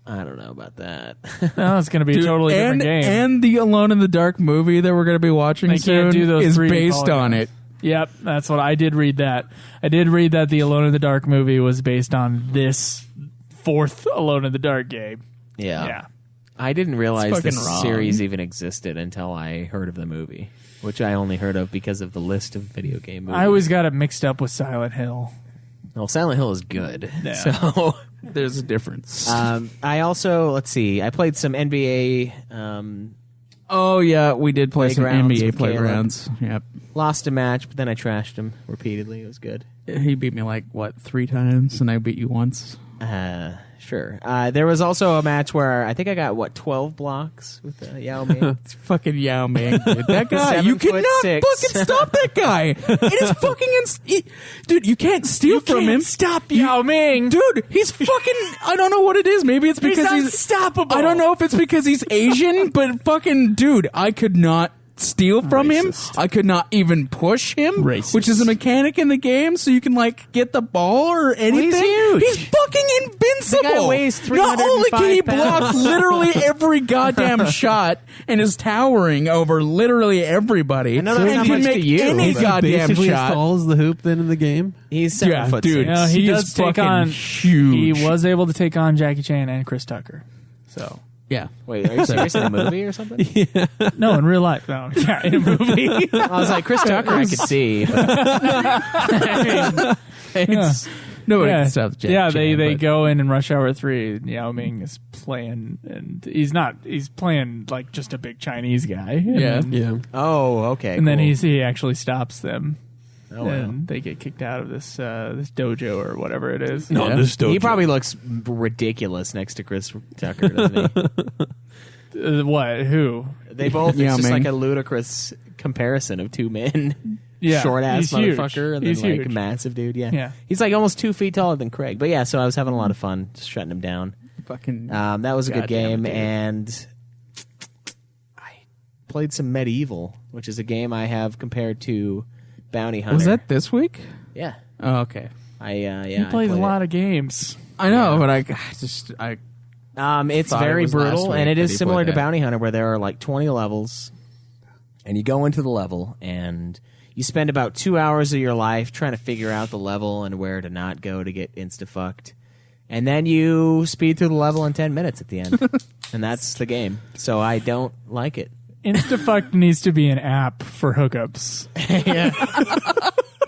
I don't know about that. No, it's going to be a totally different game. And the Alone in the Dark movie that we're going to be watching They soon can't do those is 3D based on polygons. it. Yep, that's what I did read that. I did read that the Alone in the Dark movie was based on this fourth Alone in the Dark game. Yeah. Yeah. I didn't realize fucking this wrong. series even existed until I heard of the movie, which I only heard of because of the list of video game movies. I always got it mixed up with Silent Hill. Well, Silent Hill is good. Yeah. So There's a difference. I also, let's see, I played some NBA, oh, yeah, we did play some Playgrounds NBA with Caleb. Playgrounds. Yep. lost a match, but then I trashed him repeatedly. It was good. He beat me like, what, 3 times, and I beat you once? Sure. There was also a match where I think I got, 12 blocks with Yao Ming? It's fucking Yao Ming, dude. That guy, 7 you cannot 6. fucking stop that guy. It is fucking dude, you can't steal from him. Stop Yao Ming. Dude, he's fucking, I don't know what it is. Maybe it's because he's unstoppable. I don't know if it's because he's Asian, but fucking, dude, I could not steal from him. I could not even push him, which is a mechanic in the game, so you can like get the ball or anything. huge. He's fucking invincible. The guy weighs Not only can he 305 block pounds. literally every goddamn shot and is towering over literally everybody, I know that's and not can much to make you, any but- goddamn Basically as shot. tall as the hoop then in the game. He's 7 foot dude. 6. He He does is take fucking on. huge. He was able to take on Jackie Chan and Chris Tucker. So Yeah. Wait, are you serious in a movie or something? no, in real life, no, yeah, in a movie. I was like, Chris Tucker, I could see. But It's, nobody yeah, can stop Jack yeah. Chan, They but- go in Rush Hour 3. Yao Ming is playing, and he's not. He's playing like just a big Chinese guy. And Yeah. then, Yeah. oh, okay. and then cool. he actually stops them. Oh, wow. And they get kicked out of this this dojo or whatever it is. No, Yeah. this He probably looks ridiculous next to Chris Tucker, doesn't he? What? Who? They both. Yeah, It's just man. like a ludicrous comparison of two men. Yeah, Short ass he's huge. motherfucker, and He's then like huge. massive dude. Yeah. Yeah. He's like almost 2 feet taller than Craig. But yeah, so I was having a lot of fun just shutting him down. fucking. That was a good Goddamn game, it, dude. and I played some Medieval, which is a game I have compared to Bounty Hunter. Was that this week? Yeah. Oh, okay. He He plays a lot of games. I know, but I It's Thought it very was last brutal, week and it that is he similar played to that. Bounty Hunter, where there are like 20 levels, and you go into the level, and you spend about 2 hours of your life trying to figure out the level and where to not go to get insta-fucked. And then you speed through the level in 10 minutes at the end. And that's the game. So I don't like it. Instafuck needs to be an app for hookups.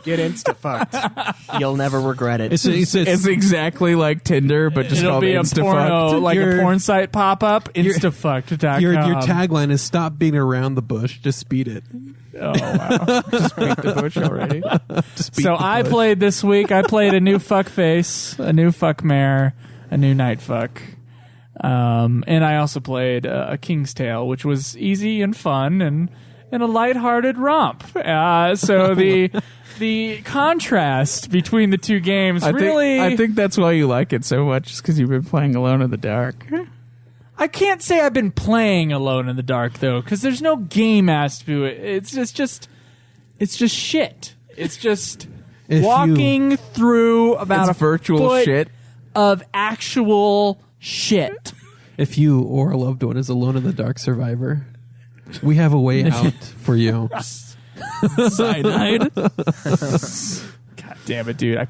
Get insta-fucked. You'll never regret it. it's exactly like Tinder, but just It'll called be a Instafucked. porno, like a Your- porn site pop-up. Instafucked.com. Your tagline is "Stop being around the bush, just speed it." Oh, wow. Just beat the bush already. Just beat So the I bush. played this week. I played a new fuckface, a new fuckmare, a new night fuck. And I also played a King's Tale, which was easy and fun and a lighthearted romp. So the contrast between the two games really... I think that's why you like it so much, because you've been playing Alone in the Dark. I can't say I've been playing Alone in the Dark, though, because there's no game aspect to it. It's just shit. It's just If walking through about It's a virtual foot shit. of actual shit. If you or a loved one is alone in the dark survivor, we have a way out for you. Cyanide. God damn it, dude.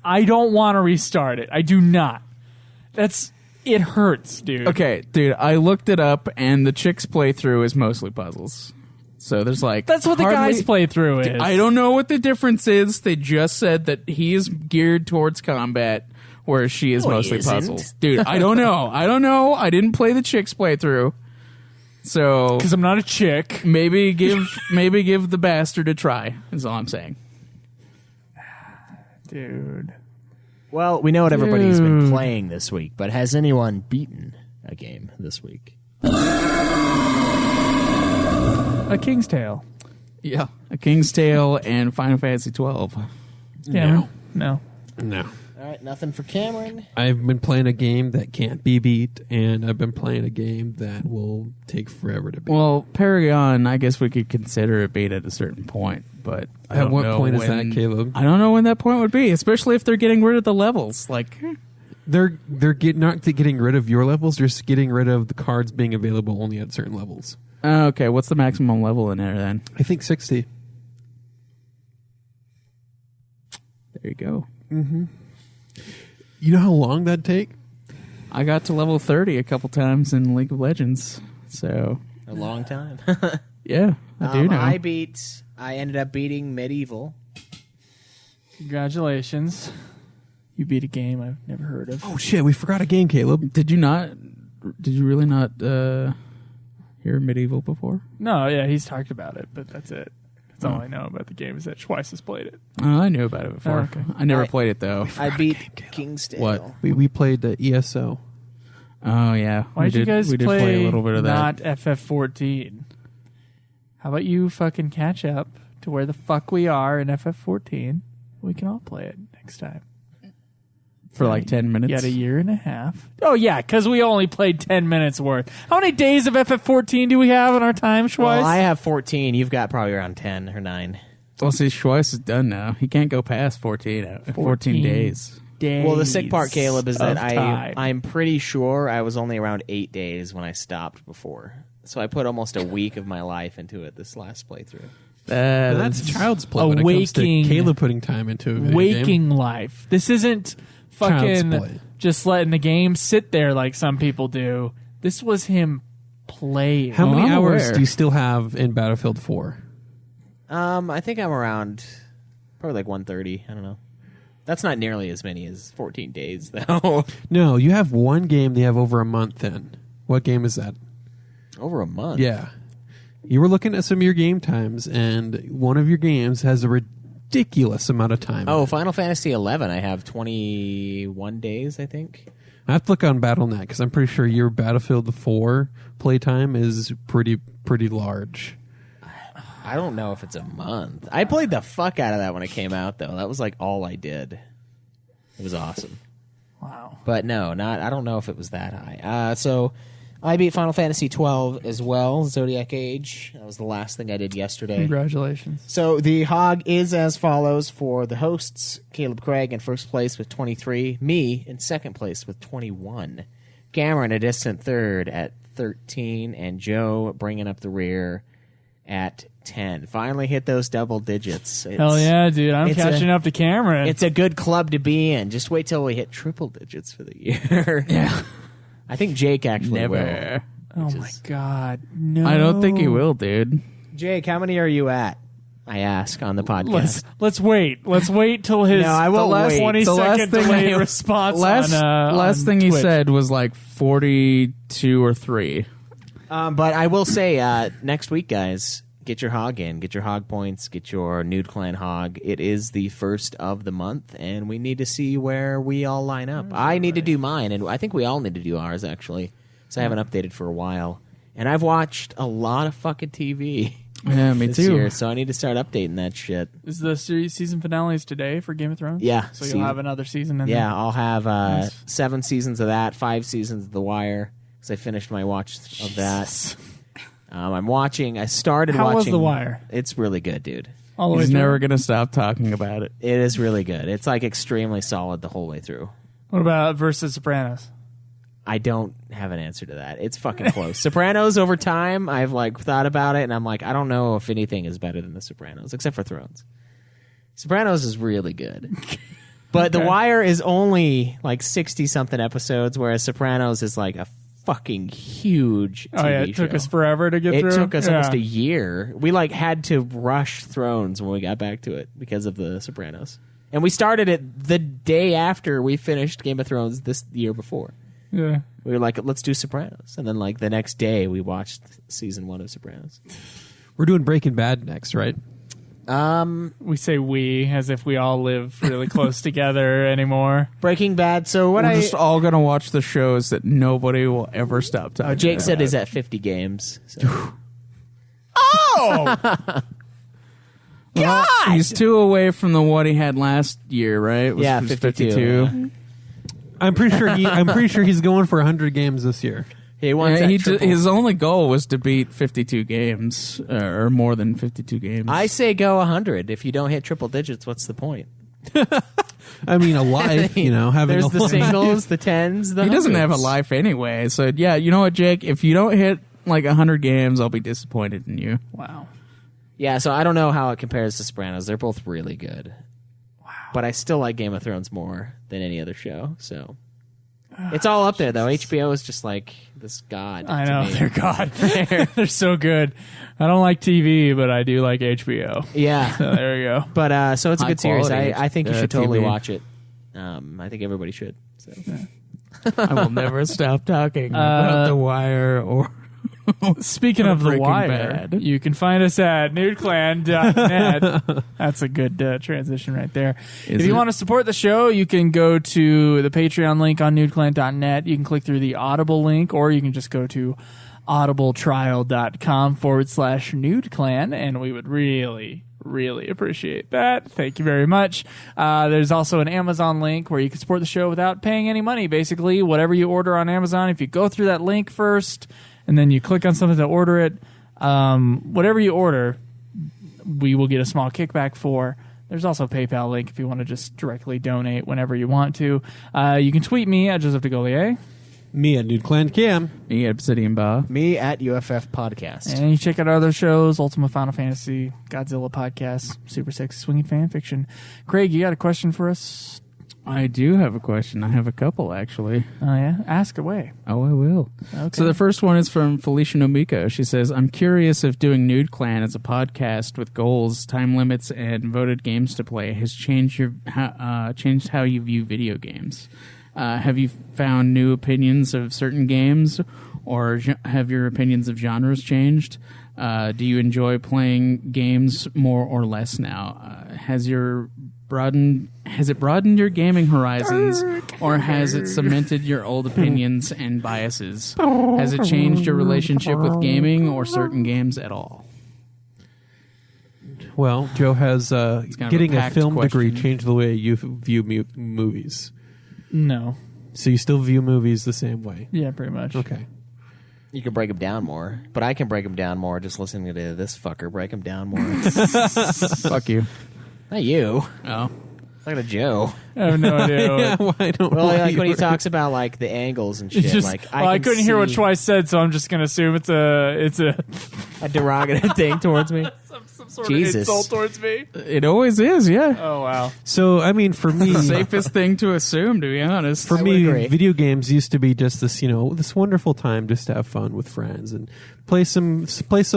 I don't want to restart it. I do not. It hurts, dude. Okay, dude, I looked it up, and the chick's playthrough is mostly puzzles. So there's like... That's what the hardly- guy's playthrough is. I don't know what the difference is. They just said that he is geared towards combat, whereas she is No, he mostly isn't. puzzles. Dude, I don't know. I didn't play the chick's playthrough. So Because I'm not a chick. maybe give the bastard a try, is all I'm saying. Dude. Well, we know what everybody's been Dude. playing this week, but has anyone beaten a game this week? A King's Tale. Yeah. A King's Tale and Final Fantasy 12. Yeah. No. No. All right, nothing for Cameron. I've been playing a game that can't be beat, and I've been playing a game that will take forever to beat. Well, Paragon, I guess we could consider a beat at a certain point, but I At don't what know point is when- that, Caleb? I don't know when that point would be, especially if they're getting rid of the levels. Like, They're not getting rid of your levels; they're just getting rid of the cards being available only at certain levels. okay, what's the maximum level in there then? I think 60. There you go. You know how long that'd take? I got to level 30 a couple times in League of Legends, so A long time. yeah, I do know. I ended up beating Medieval. Congratulations. You beat a game I've never heard of. Oh shit, we forgot a game, Caleb. Did you really not hear Medieval before? No, yeah, he's talked about it, but that's it. That's all I know about the game is that Schweiss has played it. Oh, I knew about it before. Oh, okay. I never I- played it though. I beat King's Tale. What? We played the ESO. Oh yeah, Why did you guys we did play a little bit of not that. FF14? How about you fucking catch up to where the fuck we are in FF14? We can all play it next time. for like 10 minutes. You had a year and a half. Oh, yeah, because we only played 10 minutes worth. How many days of FF14 do we have in our time, Schweiss? Well, I have 14. You've got probably around 10 or 9. Well, see, Schweiss is done now. He can't go past 14 days. Well, the sick part, Caleb, is that time. I'm pretty sure I was only around 8 days when I stopped before. So I put almost a week of my life into it this last playthrough. That's child's play when it comes to Caleb putting time into a video waking game. life. This isn't Child's play. fucking just letting the game sit there like some people do. This was him playing. How many I'm hours aware. do you still have in Battlefield 4? I think I'm around probably like 130. I don't know. That's not nearly as many as 14 days, though. No, you have one game they have over a month in. What game is that? Over a month? Yeah. You were looking at some of your game times, and one of your games has a ridiculous amount of time. Oh, Final Fantasy 11. I have 21 days, I think. I have to look on Battle.net because I'm pretty sure your Battlefield 4 playtime is pretty large. I don't know if it's a month. I played the fuck out of that when it came out, though. That was like all I did. It was awesome. Wow. But no, I don't know if it was that high. So I beat Final Fantasy 12 as well, Zodiac Age. That was the last thing I did yesterday. Congratulations. So the hog is as follows for the hosts: Caleb Craig in first place with 23, me in second place with 21, Cameron a distant third at 13, and Joe bringing up the rear at 10. Finally hit those double digits. Hell yeah, dude. I'm it's catching up to Cameron. It's a good club to be in. Just wait till we hit triple digits for the year. Yeah. I think Jake actually will. Never. oh, my God. No. I don't think he will, dude. Jake, how many are you at? I ask on the podcast. Let's wait. Let's wait till his No, I won't wait. 20 The last second thing delayed he- response Last on thing he Twitch. said was like 42 or 3. But I will say, next week, guys, get your hog in. Get your hog points. Get your Nude Clan hog. It is the first of the month, and we need to see where we all line up. I need to do mine, and I think we all need to do ours, actually. So I haven't updated for a while. And I've watched a lot of fucking TV. Yeah, me this too. year, so I need to start updating that shit. Is the season finales today for Game of Thrones? Yeah. So you'll have another season in Yeah, there? I'll have 7 seasons of that, 5 seasons of The Wire, because I finished my watch of that. I'm watching. I started How watching. was The Wire? It's really good, dude. All the way He's through? never going to stop talking about it. It is really good. It's like extremely solid the whole way through. What about versus Sopranos? I don't have an answer to that. It's fucking close. Sopranos over time, I've like thought about it, and I'm like, I don't know if anything is better than The Sopranos, except for Thrones. Sopranos is really good. But The Wire is only like 60-something episodes, whereas Sopranos is like a fucking huge TV Oh, yeah. It took show. us forever to get It through? took us Yeah. almost a year. We like had to rush Thrones when we got back to it because of The Sopranos. And we started it the day after we finished Game of Thrones this year before. Yeah. We were like, let's do Sopranos. And then like the next day we watched season 1 of Sopranos. We're doing Breaking Bad next, right? We say we as if we all live really close together anymore. Breaking Bad. So what We're I just all going to watch the shows that nobody will ever stop talking Jake about. said is at 50 games. So. Well, he's 2 away from the what he had last year, right? Yeah, was 52. I'm pretty sure he's going for 100 games this year. He wants Yeah, that triple. his only goal was to beat 52 games, or more than 52 games. I say go 100. If you don't hit triple digits, what's the point? I mean, a life, having There's a the life. singles, the tens, the he doesn't have a hundreds. life anyway. So yeah, you know what, Jake? If you don't hit like 100 games, I'll be disappointed in you. Wow. Yeah, so I don't know how it compares to Sopranos. They're both really good. Wow. But I still like Game of Thrones more than any other show. So it's all up there, though. HBO is just like this god. I to know. me. They're God. They're so good. I don't like TV, but I do like HBO. Yeah. So there you go. But so it's a High good series. quality, I think you should totally TV. watch it. I think everybody should. So. I will never stop talking about The Wire or Speaking of The Breaking Wire, Bad. you can find us at nudeclan.net. That's a good transition right there. If you want to support the show, you can go to the Patreon link on nudeclan.net. You can click through the Audible link, or you can just go to audibletrial.com/nudeclan, and we would really, Really appreciate that. Thank you very much. There's also an Amazon link where you can support the show without paying any money. Basically, whatever you order on Amazon, if you go through that link first and then you click on something to order it, whatever you order, we will get a small kickback for. There's also a PayPal link if you want to just directly donate whenever you want to. You can tweet me at Joseph DeGolier. Me at Nude Clan Cam. Me, Obsidian Bar. Me at UFF Podcast. And you check out our other shows, Ultimate Final Fantasy, Godzilla Podcast, Super Sexy Swinging Fan Fiction. Craig, you got a question for us? I do have a question. I have a couple, actually. Oh, yeah? Ask away. Oh, I will. Okay. So the first one is from Felicia Nomiko. She says, I'm curious if doing Nude Clan as a podcast with goals, time limits, and voted games to play has changed how you view video games. Have you found new opinions of certain games, or have your opinions of genres changed? Do you enjoy playing games more or less now? Has it broadened your gaming horizons, or has it cemented your old opinions and biases? Has it changed your relationship with gaming or certain games at all? Well, Joe has getting a packed film degree question. changed the way you view movies. No. So you still view movies the same way? Yeah, pretty much. Okay. You can break them down more, but I can break them down more just listening to this fucker break them down more. Fuck you. Not you. Oh. Look at Joe. I have no idea. Yeah, well, I don't Well, know like why when he you- talks about like the angles and shit. Just, like I can couldn't hear what see Twice said, so I'm just going to assume it's a a derogative thing towards me. some sort Jesus. of insult towards me. It always is, yeah. Oh, wow. So, I mean, for me, Safest thing to assume, to be honest. for I would me, agree. video games used to be just this, this wonderful time just to have fun with friends and play some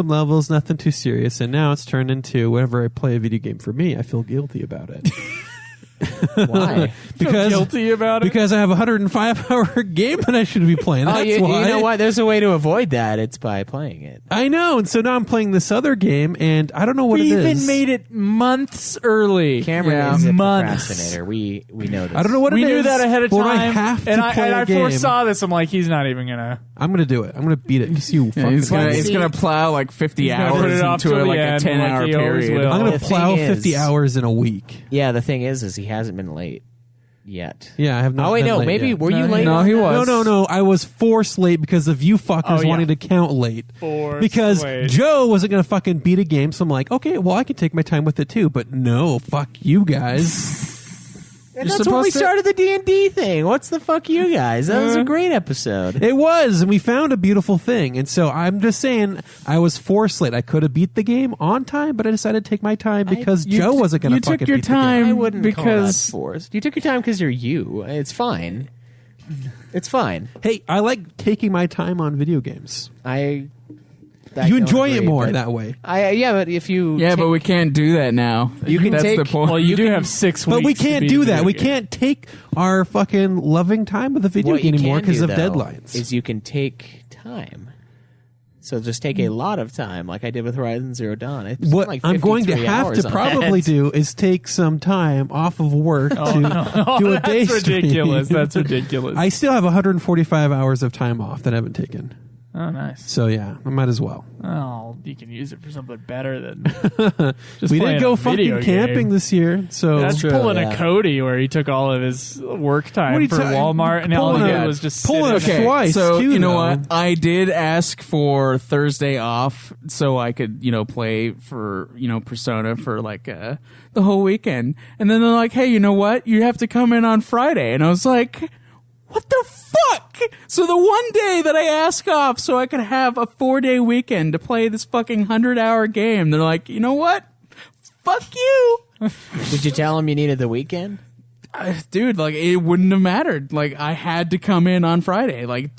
levels, nothing too serious. And now it's turned into whenever I play a video game, for me, I feel guilty about it. Why? Feel guilty about it? Because I have a 105-hour game that I should be playing. That's you why. know what? There's a way to avoid that. It's by playing it. I know, and so now I'm playing this other game, and I don't know what we it is. even made it months early. Cameron Yeah. is a months. procrastinator. We know this. I don't know what We it is. knew that ahead of but time, I have to and play a I game. foresaw this. I'm like, he's not even gonna. I'm going to do it. I'm going to beat it. Because you Yeah, fucking he's gonna Let's he's see. gonna plow like 50 He's gonna put hours it off into till like the a end, 10-hour like he always period. will. I'm going The to plow thing 50 is- hours in a week. Yeah, the thing is he hasn't been late yet. Yeah, I have not. Oh wait, been no. late Maybe yet. were you No, late? No, on he that? was. No. I was forced late because of you fuckers Oh, yeah. wanting to count late. Forced Because late. Joe wasn't going to fucking beat a game, so I'm like, okay, well, I can take my time with it too. But no, fuck you guys. And that's when we started the D&D thing. What's the fuck you guys? That was a great episode. It was, and we found a beautiful thing. And so I'm just saying, I was forced late. I could have beat the game on time, but I decided to take my time because Joe wasn't going to you fucking took your beat the game. time I wouldn't call that because forced. You took your time because you're you. It's fine. It's fine. Hey, I like taking my time on video games. I You don't enjoy it agree, more but that way. Yeah, but if you yeah, but we can't do that now. You can That's take- the point. Well, you do have 6 weeks. But we to can't beat do a that. video We game. can't take our fucking loving time with a video what you game anymore can because do, of though, deadlines. Is you can take time. So just take a lot of time, like I did with Horizon Zero Dawn. I spent What like I'm going to 53 have hours to on probably that. do is take some time off of work to do a day That's ridiculous. stream. That's ridiculous. I still have 145 hours of time off that I haven't taken. Oh, nice. So yeah, I might as well. Oh, you can use it for something better than just We playing did go a video fucking camping game. this year, so That's true, pulling yeah. a Cody where he took all of his work What time are you for ta- Walmart, and all he pulling did a- was just pulling sit a in Okay. Twice, so too, you know though. what? I did ask for Thursday off so I could, play for, Persona for like the whole weekend. And then they're like, "Hey, you know what? You have to come in on Friday." And I was like, "What the fuck?" So the one day that I ask off so I could have a 4-day weekend to play this fucking 100-hour game, they're like, "You know what? Fuck you." Did you tell him you needed the weekend? Dude, like, it wouldn't have mattered. Like, I had to come in on Friday. Like,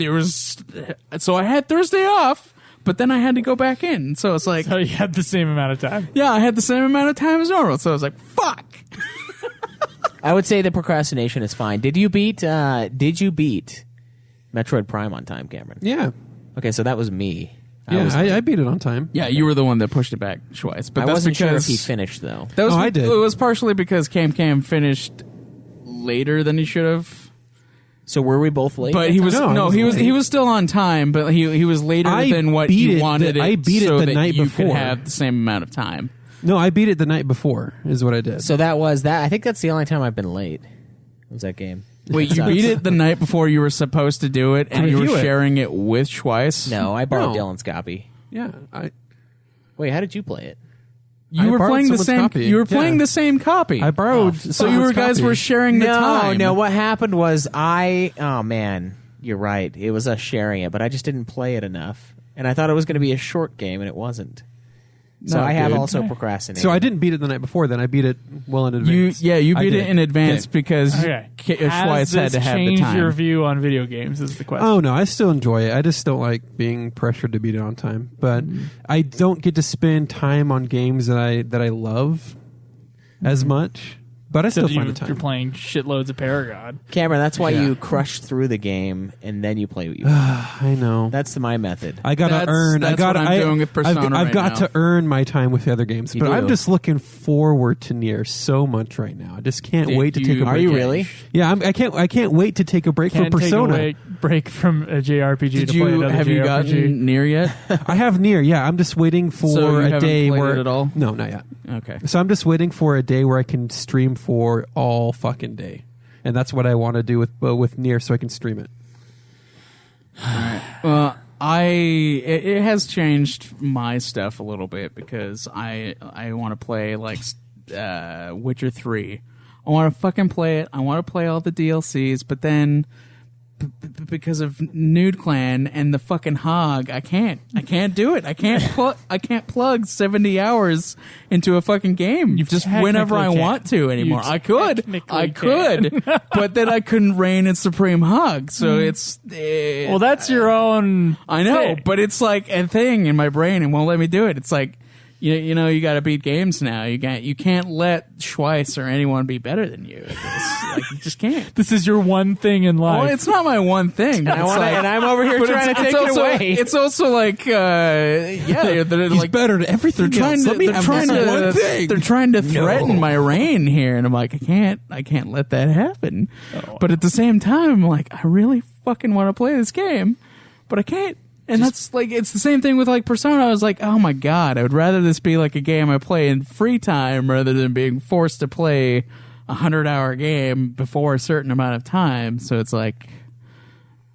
so I had Thursday off, but then I had to go back in. So it's like, So you had the same amount of time. yeah, I had the same amount of time as normal. So I was like, fuck. I would say the procrastination is fine. Did you beat Metroid Prime on time, Cameron? yeah, Okay, so that was me. yeah, I beat it on time. Yeah, you were the one that pushed it back twice. But I that's wasn't sure because if he finished though. that was Oh, I did. It was partially because Cam finished later than he should have. So were we both late? But that he time? was No, I he wasn't was late. he was still on time, but he was later I than what beat you it wanted. I beat it so the that night you before. could have the same amount of time. No, I beat it the night before. Is what I did. So that was that. I think that's the only time I've been late. Was that game? Wait, you beat it the night before you were supposed to do it, and you were review it. sharing it with Schweiss? No, I borrowed No. Dylan's copy. yeah, Wait, how did you play it? You I were borrowed playing the someone's same. copy. You were playing Yeah. the same copy. I borrowed. So you guys were sharing the time. No, what happened was oh man, you're right. It was us sharing it, but I just didn't play it enough. And I thought it was going to be a short game, and it wasn't. So No, I have dude. also procrastinated. So I didn't beat it the night before. Then I beat it well in advance. You I beat did. it in advance Okay. because Okay. Schweiss had to have the changed time. your view on video games is the question. Oh no, I still enjoy it. I just don't like being pressured to beat it on time. But I don't get to spend time on games that I love as much. But I still Except find the time. you're playing shitloads of Paragon. Cameron, that's why Yeah. you crush through the game and then you play what you. I know. That's my method. I gotta That's- earn. that's I got. what I'm doing with Persona I've right got now. to earn my time with the other games. You But do. I'm just looking forward to Nier so much right now. I just can't Did wait to take a you- break. Are you really? Yeah, I can't wait to take a break Can't from Persona. take a break from a JRPG Did to play you another have you JRPG. gotten near yet? I have Nier. Yeah, I'm just waiting for So you a haven't day played where it at all? No, not yet. Okay. So I'm just waiting for a day where I can stream for all fucking day, and that's what I want to do with Nier, so I can stream it. Well, it has changed my stuff a little bit because I want to play like Witcher 3. I want to fucking play it. I want to play all the DLCs, but then because of Nude Clan and the fucking hog, I can't do it. I can't plug 70 hours into a fucking game just whenever I technically want to anymore. You I could, technically but then I couldn't reign in Supreme Hog. So it's Well, that's your own. I know, thing. but it's like a thing in my brain and won't let me do it. It's like, you know, you got to beat games now. You can't let Schweiss or anyone be better than you at this. Like, you just can't. This is your one thing in life. Well, it's not my one thing. And I'm over here but trying to take also, it away. It's also like, they're He's like better at everything. they're trying else. to Let me they're have trying this to one thing. they're trying to threaten my reign here, and I'm like, I can't let that happen. But at the same time, I'm like, I really fucking want to play this game, but I can't. And that's like, it's the same thing with like Persona. I was like, oh my god, I would rather this be like a game I play in free time rather than being forced to play a 100-hour game before a certain amount of time. So it's like,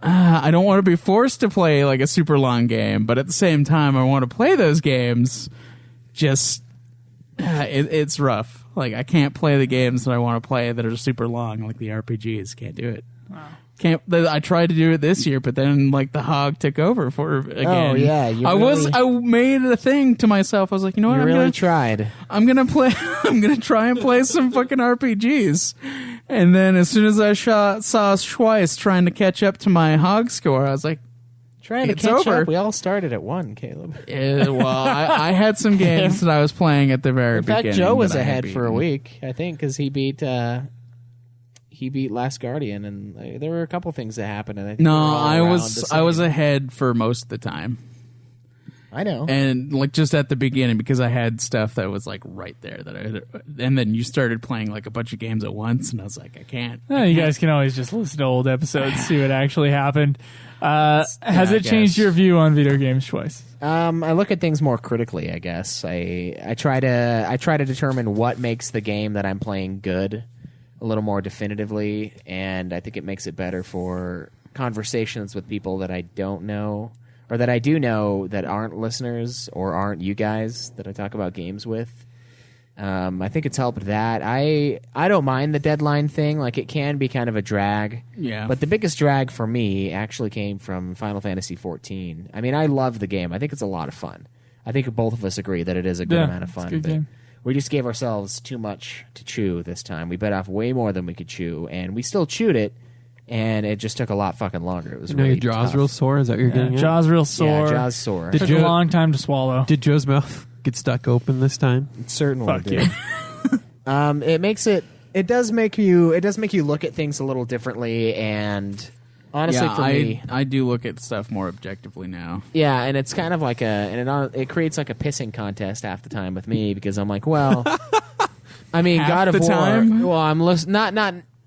I don't want to be forced to play like a super long game, but at the same time, I want to play those games. Just, it's rough. Like, I can't play the games that I want to play that are super long, like the RPGs. Can't do it. Can't. I tried to do it this year, but then like the hog took over for again. Oh, yeah, you I made a thing to myself. I was like, you know what? You I'm really gonna, tried. I'm gonna play. I'm gonna try and play some fucking RPGs. And then as soon as I saw Schweiss trying to catch up to my hog score, I was like, Trying to It's catch over. up. We all started at 1, Caleb. well, I had some games that I was playing at the very In beginning. fact, Joe was that I had ahead for a beaten. week, I think, because he beat Last Guardian, and there were a couple things that happened. And I think No, we were all I around was the I was same. ahead for most of the time. I know. And like just at the beginning, because I had stuff that was like right there and then you started playing like a bunch of games at once, and I was like, I can't. You guys can always just listen to old episodes, see what actually happened. Has I it changed guess. your view on video games twice? I look at things more critically, I guess. I try to determine what makes the game that I'm playing good a little more definitively, and I think it makes it better for conversations with people that I don't know or that I do know that aren't listeners or aren't you guys that I talk about games with. I think it's helped that. I don't mind the deadline thing. Like, it can be kind of a drag. Yeah. But the biggest drag for me actually came from Final Fantasy XIV. I mean, I love the game. I think it's a lot of fun. I think both of us agree that it is a good amount of it's a fun. good but game. we just gave ourselves too much to chew this time. We bit off way more than we could chew, and we still chewed it, and it just took a lot fucking longer. It was Now really your jaw's tough. real sore. Is that what you're getting at? Jaw's real sore. Yeah, jaw's sore. Did Took you- a long time to swallow. Did Joe's mouth get stuck open this time? It certainly Fuck did. It makes it. It does make you. It does make you look at things a little differently, and honestly, Yeah, for me, I do look at stuff more objectively now. yeah, and it's kind of like it creates like a pissing contest half the time with me because I'm like, well, I mean, Half God of the War. time? Well, I'm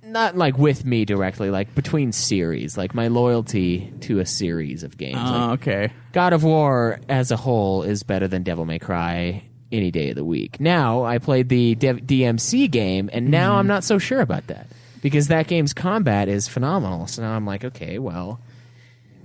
not like with me directly, like between series, like my loyalty to a series of games. Like, Okay. God of War as a whole is better than Devil May Cry any day of the week. Now I played the DMC game, and now I'm not so sure about that because that game's combat is phenomenal. So now I'm like, okay, well,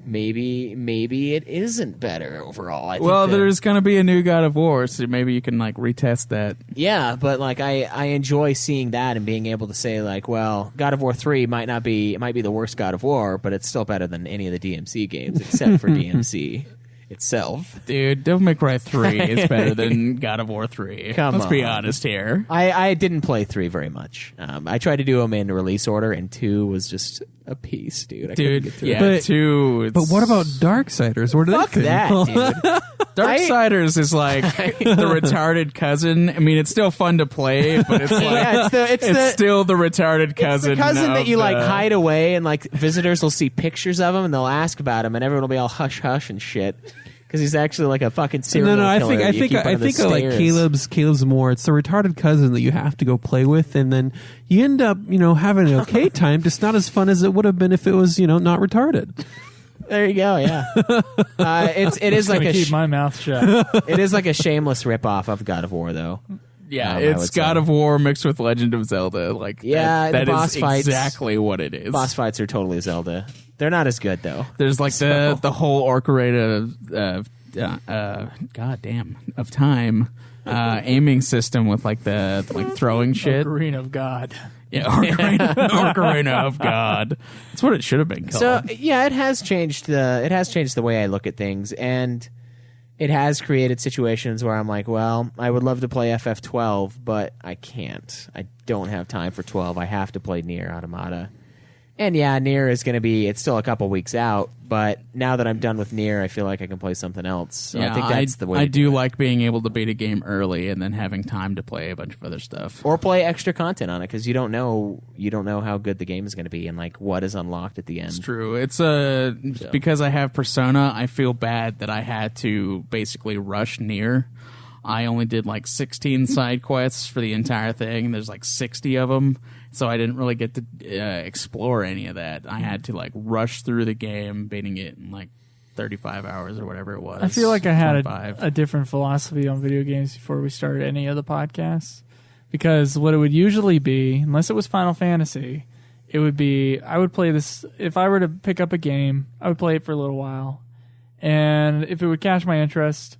maybe it isn't better overall. I think there's going to be a new God of War, so maybe you can like retest that. Yeah, but like I enjoy seeing that and being able to say like, well, God of War 3 might be the worst God of War, but it's still better than any of the DMC games except for DMC itself. Dude, Devil May Cry 3 is better than God of War 3. Let's be honest here. I didn't play 3 very much. I tried to do them in release order, and 2 was just a piece, dude. I couldn't get through it. 2. But what about Darksiders? Where did Fuck that, dude. Darksiders is like the retarded cousin. I mean, it's still fun to play, but it's like it's still the retarded cousin. It's the cousin that you like hide away, and like visitors will see pictures of him, and they'll ask about him, and everyone will be all hush hush and shit. Because he's actually like a fucking serial killer. I think like Caleb's more. It's the retarded cousin that you have to go play with, and then you end up, having an okay time, just not as fun as it would have been if it was, not retarded. There you go. Yeah, it is like keep my mouth shut. It is like a shameless ripoff of God of War, though. Yeah, it's God of War mixed with Legend of Zelda. Like, that boss is fights, exactly what it is. Boss fights are totally Zelda. They're not as good though. There's like the whole Ocarina of Time aiming system with like the throwing shit. Ocarina of God. Yeah, Ocarina of God. That's what it should have been called. So yeah, it has changed the way I look at things, and it has created situations where I'm like, well, I would love to play FF12, but I can't. I don't have time for 12. I have to play Nier Automata. And yeah, Nier is going to be, it's still a couple weeks out, but now that I'm done with Nier, I feel like I can play something else. So I think that's the way I do like being able to beat a game early and then having time to play a bunch of other stuff. Or play extra content on it, because you don't know how good the game is going to be and like what is unlocked at the end. It's true. It's because I have Persona, I feel bad that I had to basically rush Nier. I only did like 16 side quests for the entire thing. There's like 60 of them. So I didn't really get to explore any of that. I had to like rush through the game, beating it in like 35 hours or whatever it was. I feel like I had a different philosophy on video games before we started any of the podcasts. Because what it would usually be, unless it was Final Fantasy, it would be, I would play this, if I were to pick up a game, I would play it for a little while. And if it would catch my interest,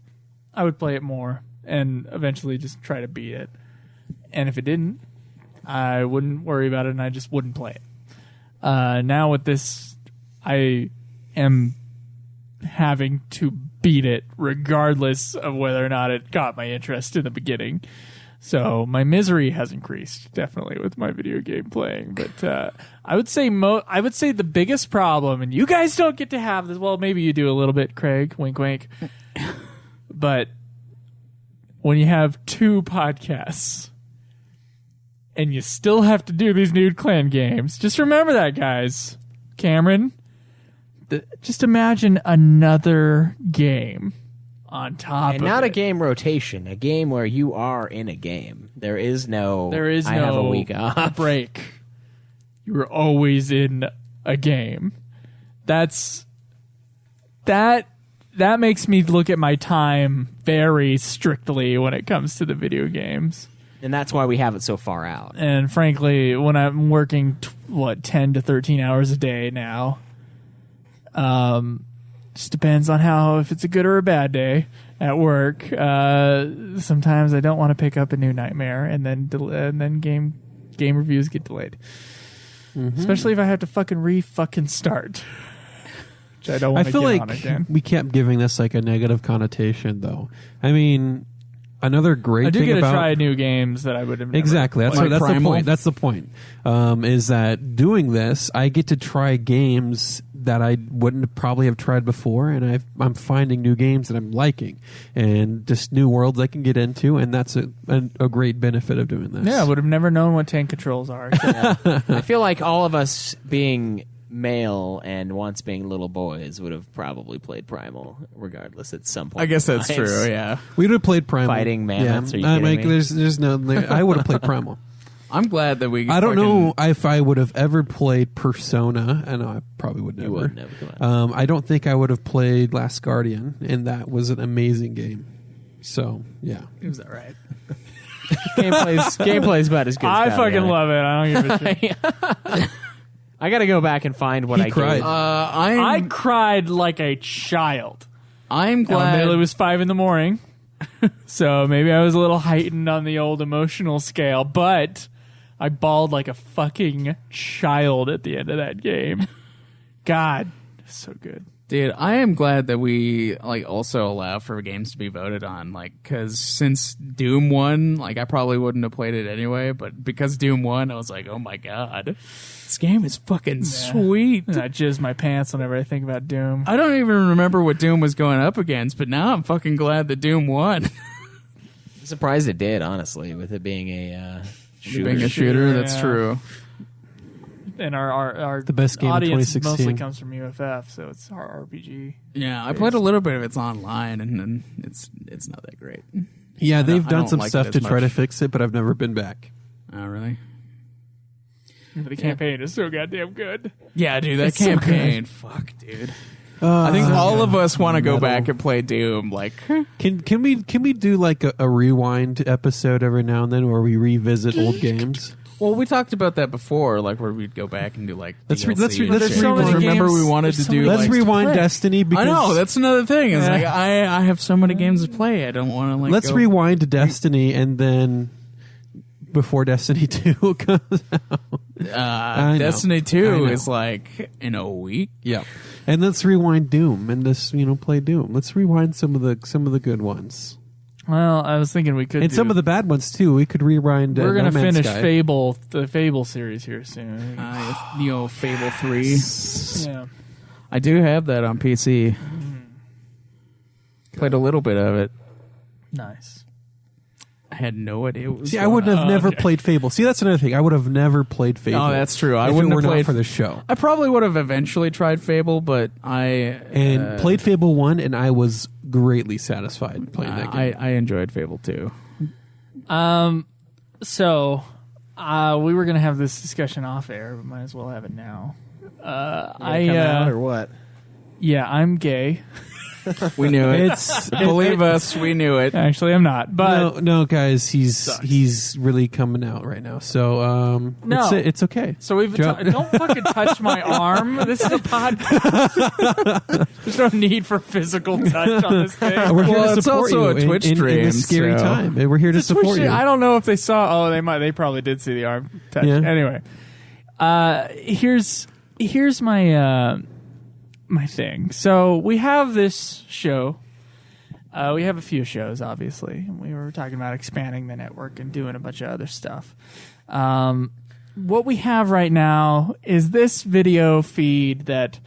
I would play it more and eventually just try to beat it. And if it didn't, I wouldn't worry about it and I just wouldn't play it. Now with this, I am having to beat it regardless of whether or not it caught my interest in the beginning. So my misery has increased definitely with my video game playing. But I would say the biggest problem, and you guys don't get to have this. Well, maybe you do a little bit, Craig. Wink, wink. But when you have 2 podcasts and you still have to do these Nude Clan games, just remember that, guys. Cameron, just imagine another game on top and of not it. a game rotation, a game where you are in a game. There is no I have a week off. Break. You're always in a game. That makes me look at my time very strictly when it comes to the video games. And that's why we have it so far out. And frankly, when I'm working 10 to 13 hours a day now, just depends on if it's a good or a bad day at work. Sometimes I don't want to pick up a new Nightmare, and then game reviews get delayed. Mm-hmm. Especially if I have to fucking start. Which I don't want to get on again. We kept giving this like a negative connotation, though. I mean, another great I do thing get to about try new games that I would have never exactly. That's played. the point. That's the point. Is that doing this, I get to try games that I wouldn't probably have tried before, and I'm finding new games that I'm liking, and just new worlds I can get into, and that's a great benefit of doing this. Yeah, I would have never known what tank controls are. I feel like all of us being male and once being little boys would have probably played Primal regardless at some point. I guess that's true, yeah. We would have played Primal. Fighting mammoths, are you kidding me? There's no... I would have played Primal. I'm glad that we... I don't know if I would have ever played Persona, and I probably would never. You would never. Come on. I don't think I would have played Last Guardian, and that was an amazing game. So yeah, It was all right. Gameplay's about as good. I as fucking love it. I don't give a shit. I got to go back and find what I cried. gave. I cried like a child. I'm Now, glad. admittedly, it was 5 a.m, so maybe I was a little heightened on the old emotional scale, but I bawled like a fucking child at the end of that game. God, so good. Dude, I am glad that we also allow for games to be voted on, because since Doom won, I probably wouldn't have played it anyway, but because Doom won, I was like, oh my god, this game is fucking sweet. And I jizz my pants whenever I think about Doom. I don't even remember what Doom was going up against, but now I'm fucking glad that Doom won. I'm surprised it did, honestly, with it being a shooter. Being a shooter, that's Yeah. true. And our The best game of audience 2016. mostly comes from UFF, so it's our RPG. Yeah, I played a little bit of it's online, and it's not that great. yeah, they've I done don't some like stuff it to as try to much. fix it, but I've never been back. Oh, really? The campaign is so goddamn good. Yeah, dude, that It's so campaign. Fuck, dude. I think all of us want to go back and play Doom. Can we do a rewind episode every now and then where we revisit old games? Well, we talked about that before, where we'd go back and do Let's DLC. let's and let's shit. so many Remember, games- we wanted there's to so do. many Let's games to rewind play. Destiny because I know that's another thing. Is Yeah. I have so many games to play. I don't want to let's go. rewind Destiny and then before Destiny 2 comes out. I know. Destiny I 2 know. is in a week. Yeah. And let's rewind Doom and just play Doom. Let's rewind some of the good ones. Well, I was thinking we could And some of the bad ones too. We could rewind We're gonna No Man's finish Sky. the Fable series here soon. Fable 3. Yeah. I do have that on PC. Played a little bit of it. Nice. I had no idea what was See, I going would have on. never played Fable. See, that's another thing. I would have never played Fable. Oh, that's true. I if wouldn't it were have not played for the show. I probably would have eventually tried Fable, but And played Fable 1, and I was greatly satisfied playing that game. I enjoyed Fable 2. So, we were gonna have this discussion off air, but might as well have it now. Or what? Yeah, I'm gay. We knew it. It's Believe us, we knew it. Actually, I'm not. But no, guys, he's really coming out right now. So No. it's okay. so we've Drop- don't fucking touch my arm. This is a podcast. There's no need for physical touch on this thing. We're here Well, to it's support also you a Twitch in stream, this scary so- time. And we're here to support you. I don't know if they saw. Oh, they probably did see the arm touch. Yeah. Anyway, here's my my thing. So we have this show. We have a few shows, obviously. We were talking about expanding the network and doing a bunch of other stuff. What we have right now is this video feed that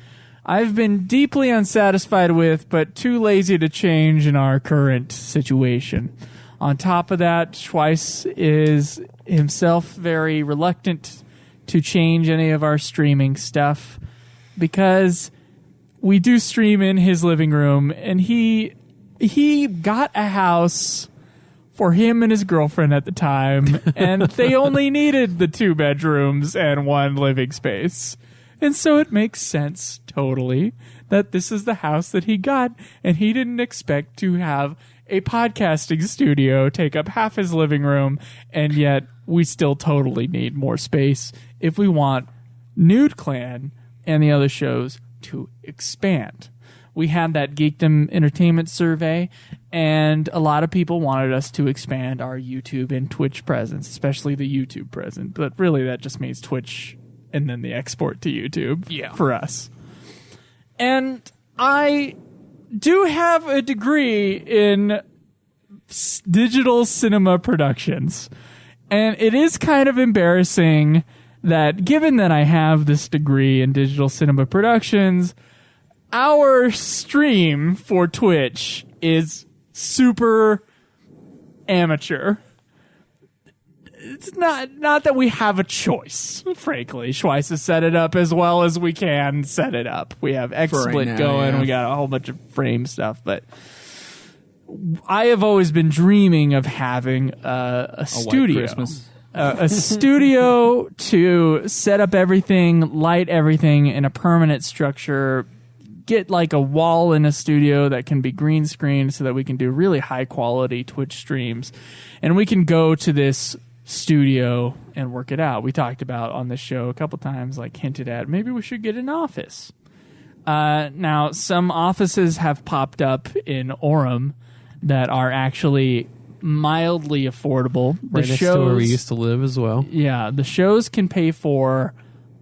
I've been deeply unsatisfied with, but too lazy to change in our current situation. On top of that, Schweiss is himself very reluctant to change any of our streaming stuff because we do stream in his living room, and he got a house for him and his girlfriend at the time, and they only needed the 2 bedrooms and 1 living space. And so it makes sense totally that this is the house that he got, and he didn't expect to have a podcasting studio take up half his living room, and yet we still totally need more space if we want Nude Clan and the other shows to expand. We had that Geekdom Entertainment survey, and a lot of people wanted us to expand our YouTube and Twitch presence, especially the YouTube presence. But really, that just means Twitch and then the export to YouTube for us. And I do have a degree in digital cinema productions, and it is kind of embarrassing that given that I have this degree in digital cinema productions, our stream for Twitch is super amateur. It's not that we have a choice, frankly. Schweiss has set it up as well as we can set it up. We have XSplit now, going. yeah. We got a whole bunch of frame stuff, but I have always been dreaming of having a studio. Christmas. A studio to set up everything, light everything in a permanent structure, get like a wall in a studio that can be green screened so that we can do really high quality Twitch streams, and we can go to this studio and work it out. We talked about on this show a couple times, like hinted at, maybe we should get an office. Now, some offices have popped up in Orem that are actually mildly affordable. Right next to where we used to live as well. Yeah, the shows can pay for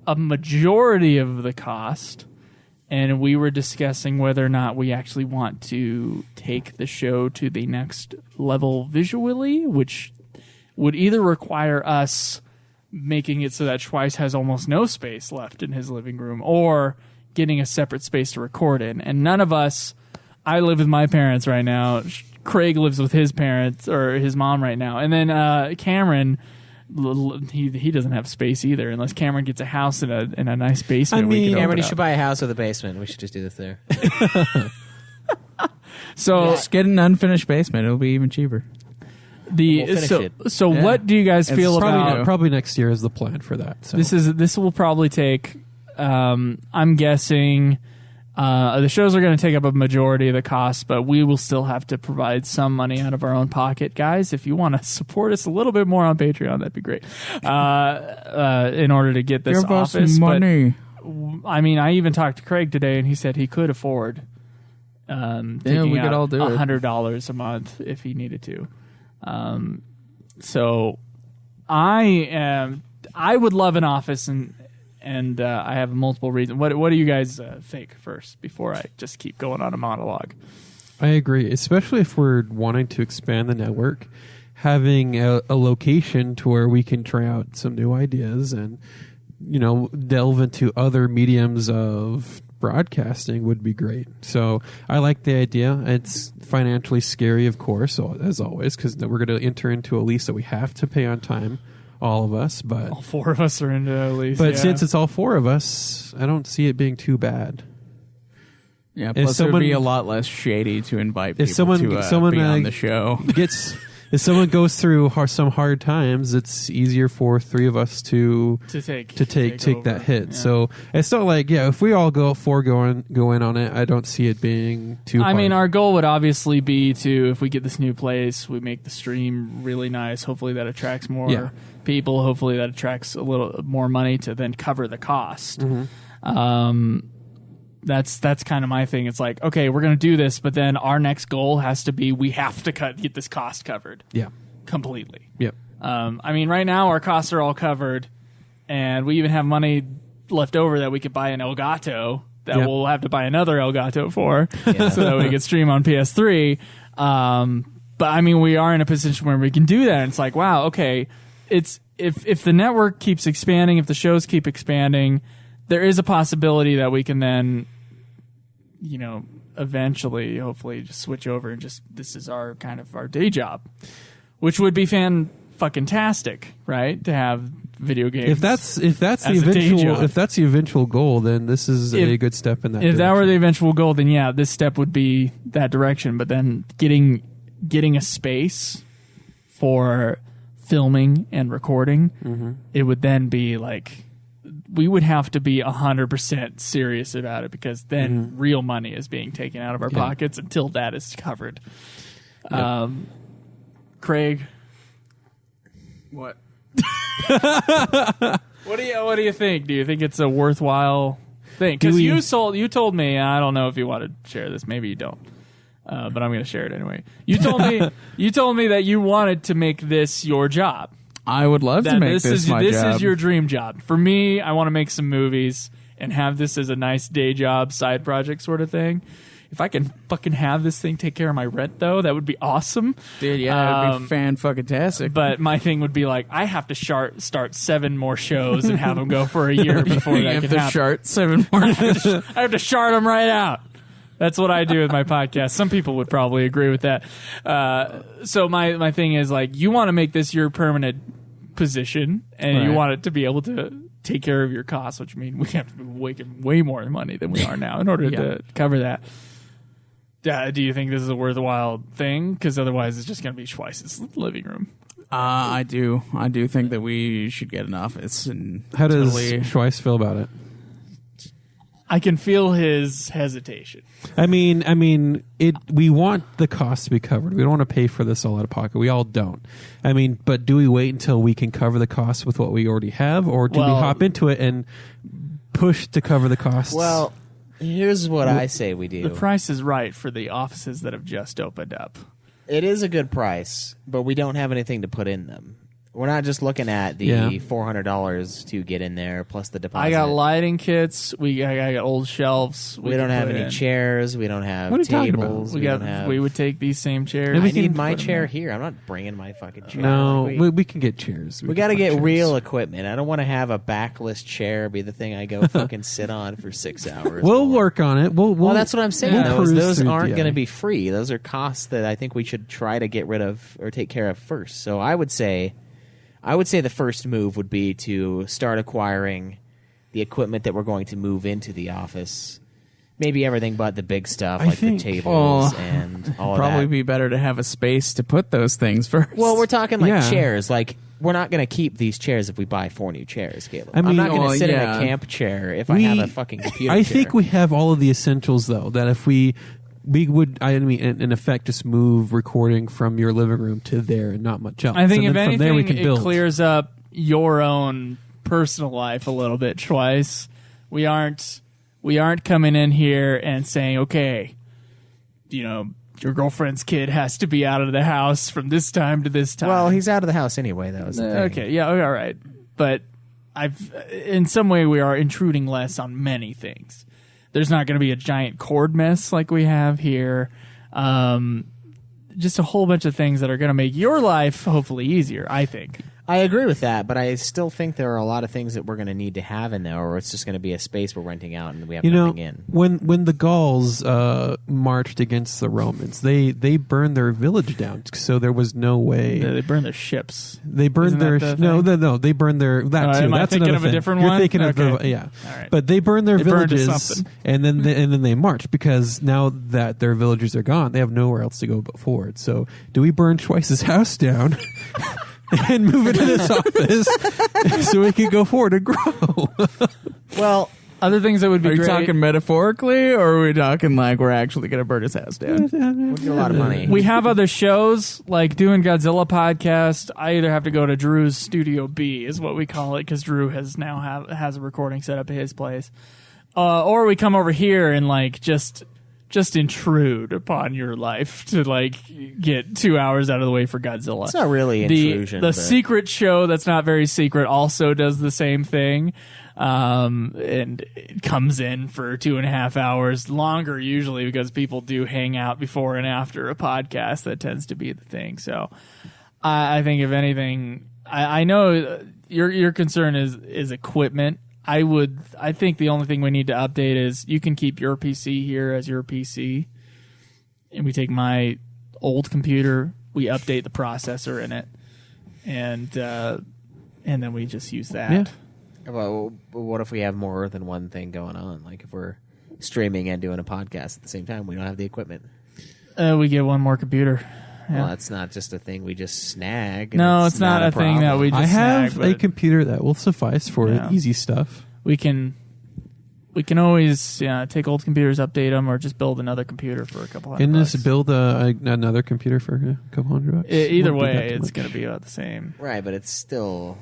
a majority of the cost, and we were discussing whether or not we actually want to take the show to the next level visually, which would either require us making it so that Schweiss has almost no space left in his living room, or getting a separate space to record in. And none of us, I live with my parents right now, Craig lives with his parents or his mom right now, and then Cameron, he doesn't have space either unless Cameron gets a house in a nice basement. I mean, Cameron, you up. should buy a house with a basement. We should just do this there. So Just get an unfinished basement. It'll be even cheaper. We'll finish it. So Yeah. what do you guys feel about Probably next year is the plan for that. So. this will probably take I'm guessing the shows are going to take up a majority of the cost, but we will still have to provide some money out of our own pocket. Guys, if you want to support us a little bit more on Patreon, that'd be great. In order to get this Give us office. money. But, I mean, I even talked to Craig today, and he said he could afford taking we could all do it. $100 a month if he needed to. So I would love an office, and I have multiple reasons. What do you guys think first before I just keep going on a monologue? I agree, especially if we're wanting to expand the network. Having a location to where we can try out some new ideas and, delve into other mediums of broadcasting would be great. So I like the idea. It's financially scary, of course, as always, because we're going to enter into a lease that we have to pay on time. All of us, but All four of us are into a lease. but yeah. since it's all four of us, I don't see it being too bad. Yeah, If plus it someone- would be a lot less shady to invite people If someone to be on the show. If someone goes through some hard times, it's easier for three of us to take over. that hit. Yeah. So it's not like if we all go in on it, I don't see it being too. I mean, hard. our goal would obviously be to, if we get this new place, we make the stream really nice. Hopefully that attracts more people. Hopefully that attracts a little more money to then cover the cost. Mm-hmm. That's kind of my thing. It's like, okay, we're going to do this, but then our next goal has to be we have to get this cost covered. Yeah. Completely. Yep. I mean, right now our costs are all covered, and we even have money left over that we could buy an Elgato that we'll have to buy another Elgato for, so that we could stream on PS3. But I mean, we are in a position where we can do that. And it's like, wow, okay, it's if the network keeps expanding, if the shows keep expanding, there is a possibility that we can then, eventually, hopefully, just switch over and just this is our kind of our day job, which would be fan-fucking-tastic, right? To have video games. If that's as a day job. the eventual goal, then this is a good step in that. If that direction. were the eventual goal, then yeah, this step would be that direction. But then getting a space for filming and recording, it would then be like we would have to be 100% serious about it, because then real money is being taken out of our pockets until that is covered. Craig, What? what do you think? Do you think it's a worthwhile thing? Because you told me, I don't know if you want to share this, maybe you don't, but I'm going to share it anyway. You told me that you wanted to make this your job. I would love to make this my job. This is your dream job. For me, I want to make some movies and have this as a nice day job, side project sort of thing. If I can fucking have this thing take care of my rent, though, that would be awesome. Dude, yeah, it'd be fan-fucking-tastic. But my thing would be like, I have to start 7 more shows and have them go for a year before you that have can to happen. shart 7 more. I have to shart them right out. That's what I do with my podcast. Some people would probably agree with that. So my thing is, like, you want to make this your permanent position, and you want it to be able to take care of your costs, which means we have to be making way more money than we are now in order to cover that. Do you think this is a worthwhile thing? Because otherwise it's just going to be Schweiss's living room. I do think that we should get an office. And How does totally... Schweiss feel about it? I can feel his hesitation. I mean, we want the cost to be covered. We don't want to pay for this all out of pocket. We all don't. I mean, but do we wait until we can cover the costs with what we already have, or do we hop into it and push to cover the costs? Well, here's what I say we do. The price is right for the offices that have just opened up. It is a good price, but we don't have anything to put in them. We're not just looking at the $400 to get in there plus the deposit. I got lighting kits. I got old shelves. We don't have any chairs. We don't have tables. We would take these same chairs. I need my chair here. I'm not bringing my fucking chair. No, we can get chairs. We got to get real equipment. I don't want to have a backless chair be the thing I go fucking sit on for 6 hours. We'll work on it. Well, that's what I'm saying. Those aren't going to be be free. Those are costs that I think we should try to get rid of or take care of first. So I would say the first move would be to start acquiring the equipment that we're going to move into the office. Maybe everything but the big stuff, the tables and all of that. Probably be better to have a space to put those things first. Well, we're talking chairs. Like, we're not going to keep these chairs if we buy 4 new chairs, Caleb. I'm not going to sit in a camp chair if I have a fucking computer chair. I think we have all of the essentials, though, that if we would, in effect, just move recording from your living room to there and not much else. I think and if then anything, from there we can build. It clears up your own personal life a little bit, Twice. We aren't coming in here and saying, okay, your girlfriend's kid has to be out of the house from this time to this time. Well, he's out of the house anyway, though. Okay, yeah, all right. But in some way, we are intruding less on many things. There's not going to be a giant cord mess like we have here. Just a whole bunch of things that are going to make your life hopefully easier, I think. I agree with that, but I still think there are a lot of things that we're going to need to have in there, or it's just going to be a space we're renting out and we have nothing in. When the Gauls marched against the Romans, they burned their village down, so there was no way. They burned their ships. They burned their They burned their too. Am I That's thinking another of a thing. different You're one? thinking Okay. of All right. but they burned their burned to villages, something. and then they marched because now that their villages are gone, they have nowhere else to go but forward. So, do we burn Twice's house down? And move into this office so we can go forward and grow. Well, other things that would be Are you great. talking metaphorically, or are we talking like we're actually going to burn his house down? we'll get a lot of money. We have other shows like doing Godzilla podcast. I either have to go to Drew's Studio B, is what we call it, because Drew has a recording set up at his place, or we come over here and just intrude upon your life to get 2 hours out of the way for Godzilla. It's not really intrusion. The secret show that's not very secret also does the same thing. And it comes in for 2.5 hours longer usually because people do hang out before and after a podcast. That tends to be the thing. So I think if anything, I know your concern is equipment. I think the only thing we need to update is you can keep your PC here as your PC, and we take my old computer, we update the processor in it, and then we just use that. Yeah. Well, what if we have more than one thing going on? Like if we're streaming and doing a podcast at the same time, we don't have the equipment. We get one more computer. Yeah. Well, that's not just a thing we just snag. No, it's not a thing that we just I have snag, a computer that will suffice for easy stuff. We can always take old computers, update them, or just build another computer for a couple $100. And just build another computer for a couple $100. Either way, it's going to be about the same. Right, but it's still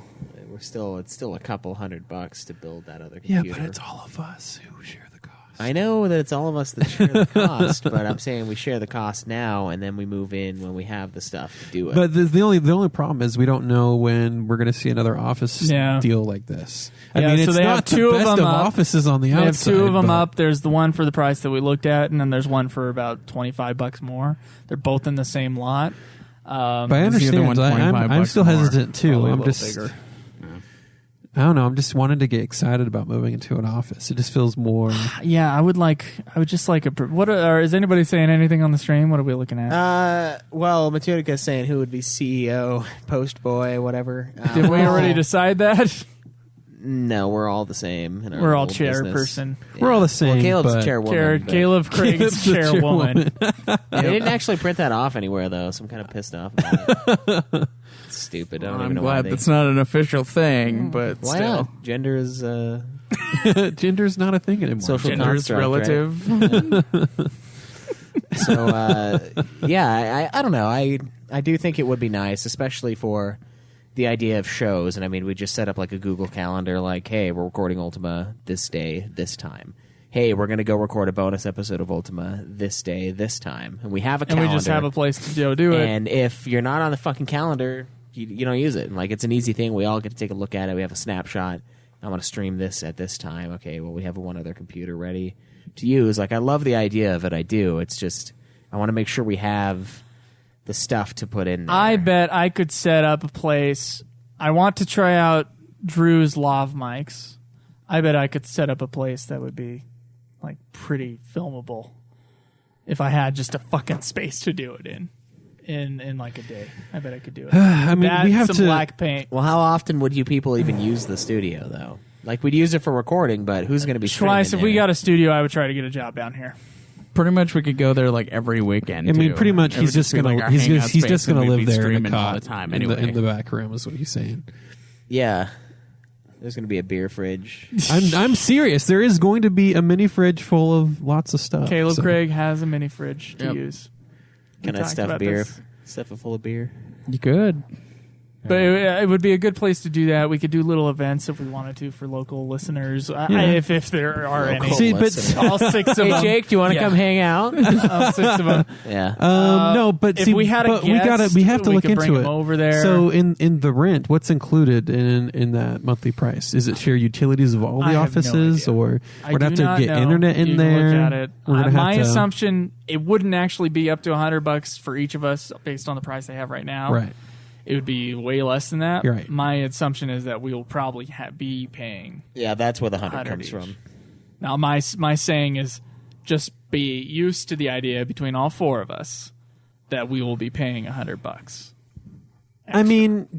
a couple $100 to build that other computer. Yeah, but it's all of us who share the cost. I know that it's all of us that share the cost, but I'm saying we share the cost now, and then we move in when we have the stuff to do it. But the only problem is we don't know when we're going to see another office deal like this. I mean, so it's they not have two the best of them offices on the outside. outside. They have 2 of them but up. There's the one for the price that we looked at, and then there's one for about $25 more. They're both in the same lot. But I understand. I'm still hesitant too. Probably I'm a little just bigger. I don't know. I'm just wanting to get excited about moving into an office. It just feels more. Yeah, I would just like a. What is anybody saying anything on the stream? What are we looking at? Well, Matudica's saying who would be CEO, post boy, whatever. Did we already decide that? No, we're all the same. In our We're all little chairperson. business. We're all the same. Well, Caleb's but chairwoman. but- Caleb Craig is Caleb's the chairwoman. They didn't actually print that off anywhere, though, so I'm kind of pissed off about it. It's stupid. I don't I'm even know glad why they... that's not an official thing, but Why still. not? Gender is Gender's not a thing anymore. social Gender is construct, relative. right? So, yeah, I don't know. I do think it would be nice, especially for the idea of shows. And I mean, we just set up like a Google Calendar, like, hey, we're recording Ultima this day, this time. Hey, we're going to go record a bonus episode of Ultima this day, this time. And we have a And calendar. we just have a place to go do it. And if you're not on the fucking calendar, you don't use it. And like, it's an easy thing. We all get to take a look at it. We have a snapshot. I want to stream this at this time. Okay, well, we have one other computer ready to use. Like, I love the idea of it. I do. It's just, I want to make sure we have the stuff to put in there. I bet I could set up a place. I want to try out Drew's lav mics. I bet I could set up a place that would be like pretty filmable if I had just a fucking space to do it in like a day. I bet I could do it. I mean, That, we have some to. black paint. Well, how often would you people even use the studio, though? Like, we'd use it for recording, but who's going to be Twice. streaming If we there? got a studio, I would try to get a job down here. Pretty much, we could go there like every weekend. I mean, too. pretty much, It would he's just be gonna like our he's hangout just space, gonna and we'd live be there in streaming the all cot the time. in the- Anyway, in the back room is what he's saying. Yeah. There's going to be a beer fridge. I'm serious. There is going to be a mini fridge full of lots of stuff. Caleb so. Craig has a mini fridge to Yep. use. Can I talked stuff about beer? this. Stuff it full of beer? you could. But it would be a good place to do that. We could do little events if we wanted to for local listeners, if there are any. See, but All six of Hey, them. Jake, do you want to Yeah. come hang out? All six of them. Yeah. no, but if see, we had a but guest, we have to we look could bring into him it. over there. So in the rent, what's included in that monthly price? Is it share utilities of all I the have no offices, idea. or I we're gonna do have not to get know. internet in You can there? Look at it. We're gonna My have to, assumption, it wouldn't actually be up to $100 for each of us based on the price they have right now. right? It would be way less than that. You're right. My assumption is that we will probably be paying. Yeah, that's where the 100 100 comes each. from. Now, my saying is just be used to the idea between all four of us that we will be paying $100. I mean,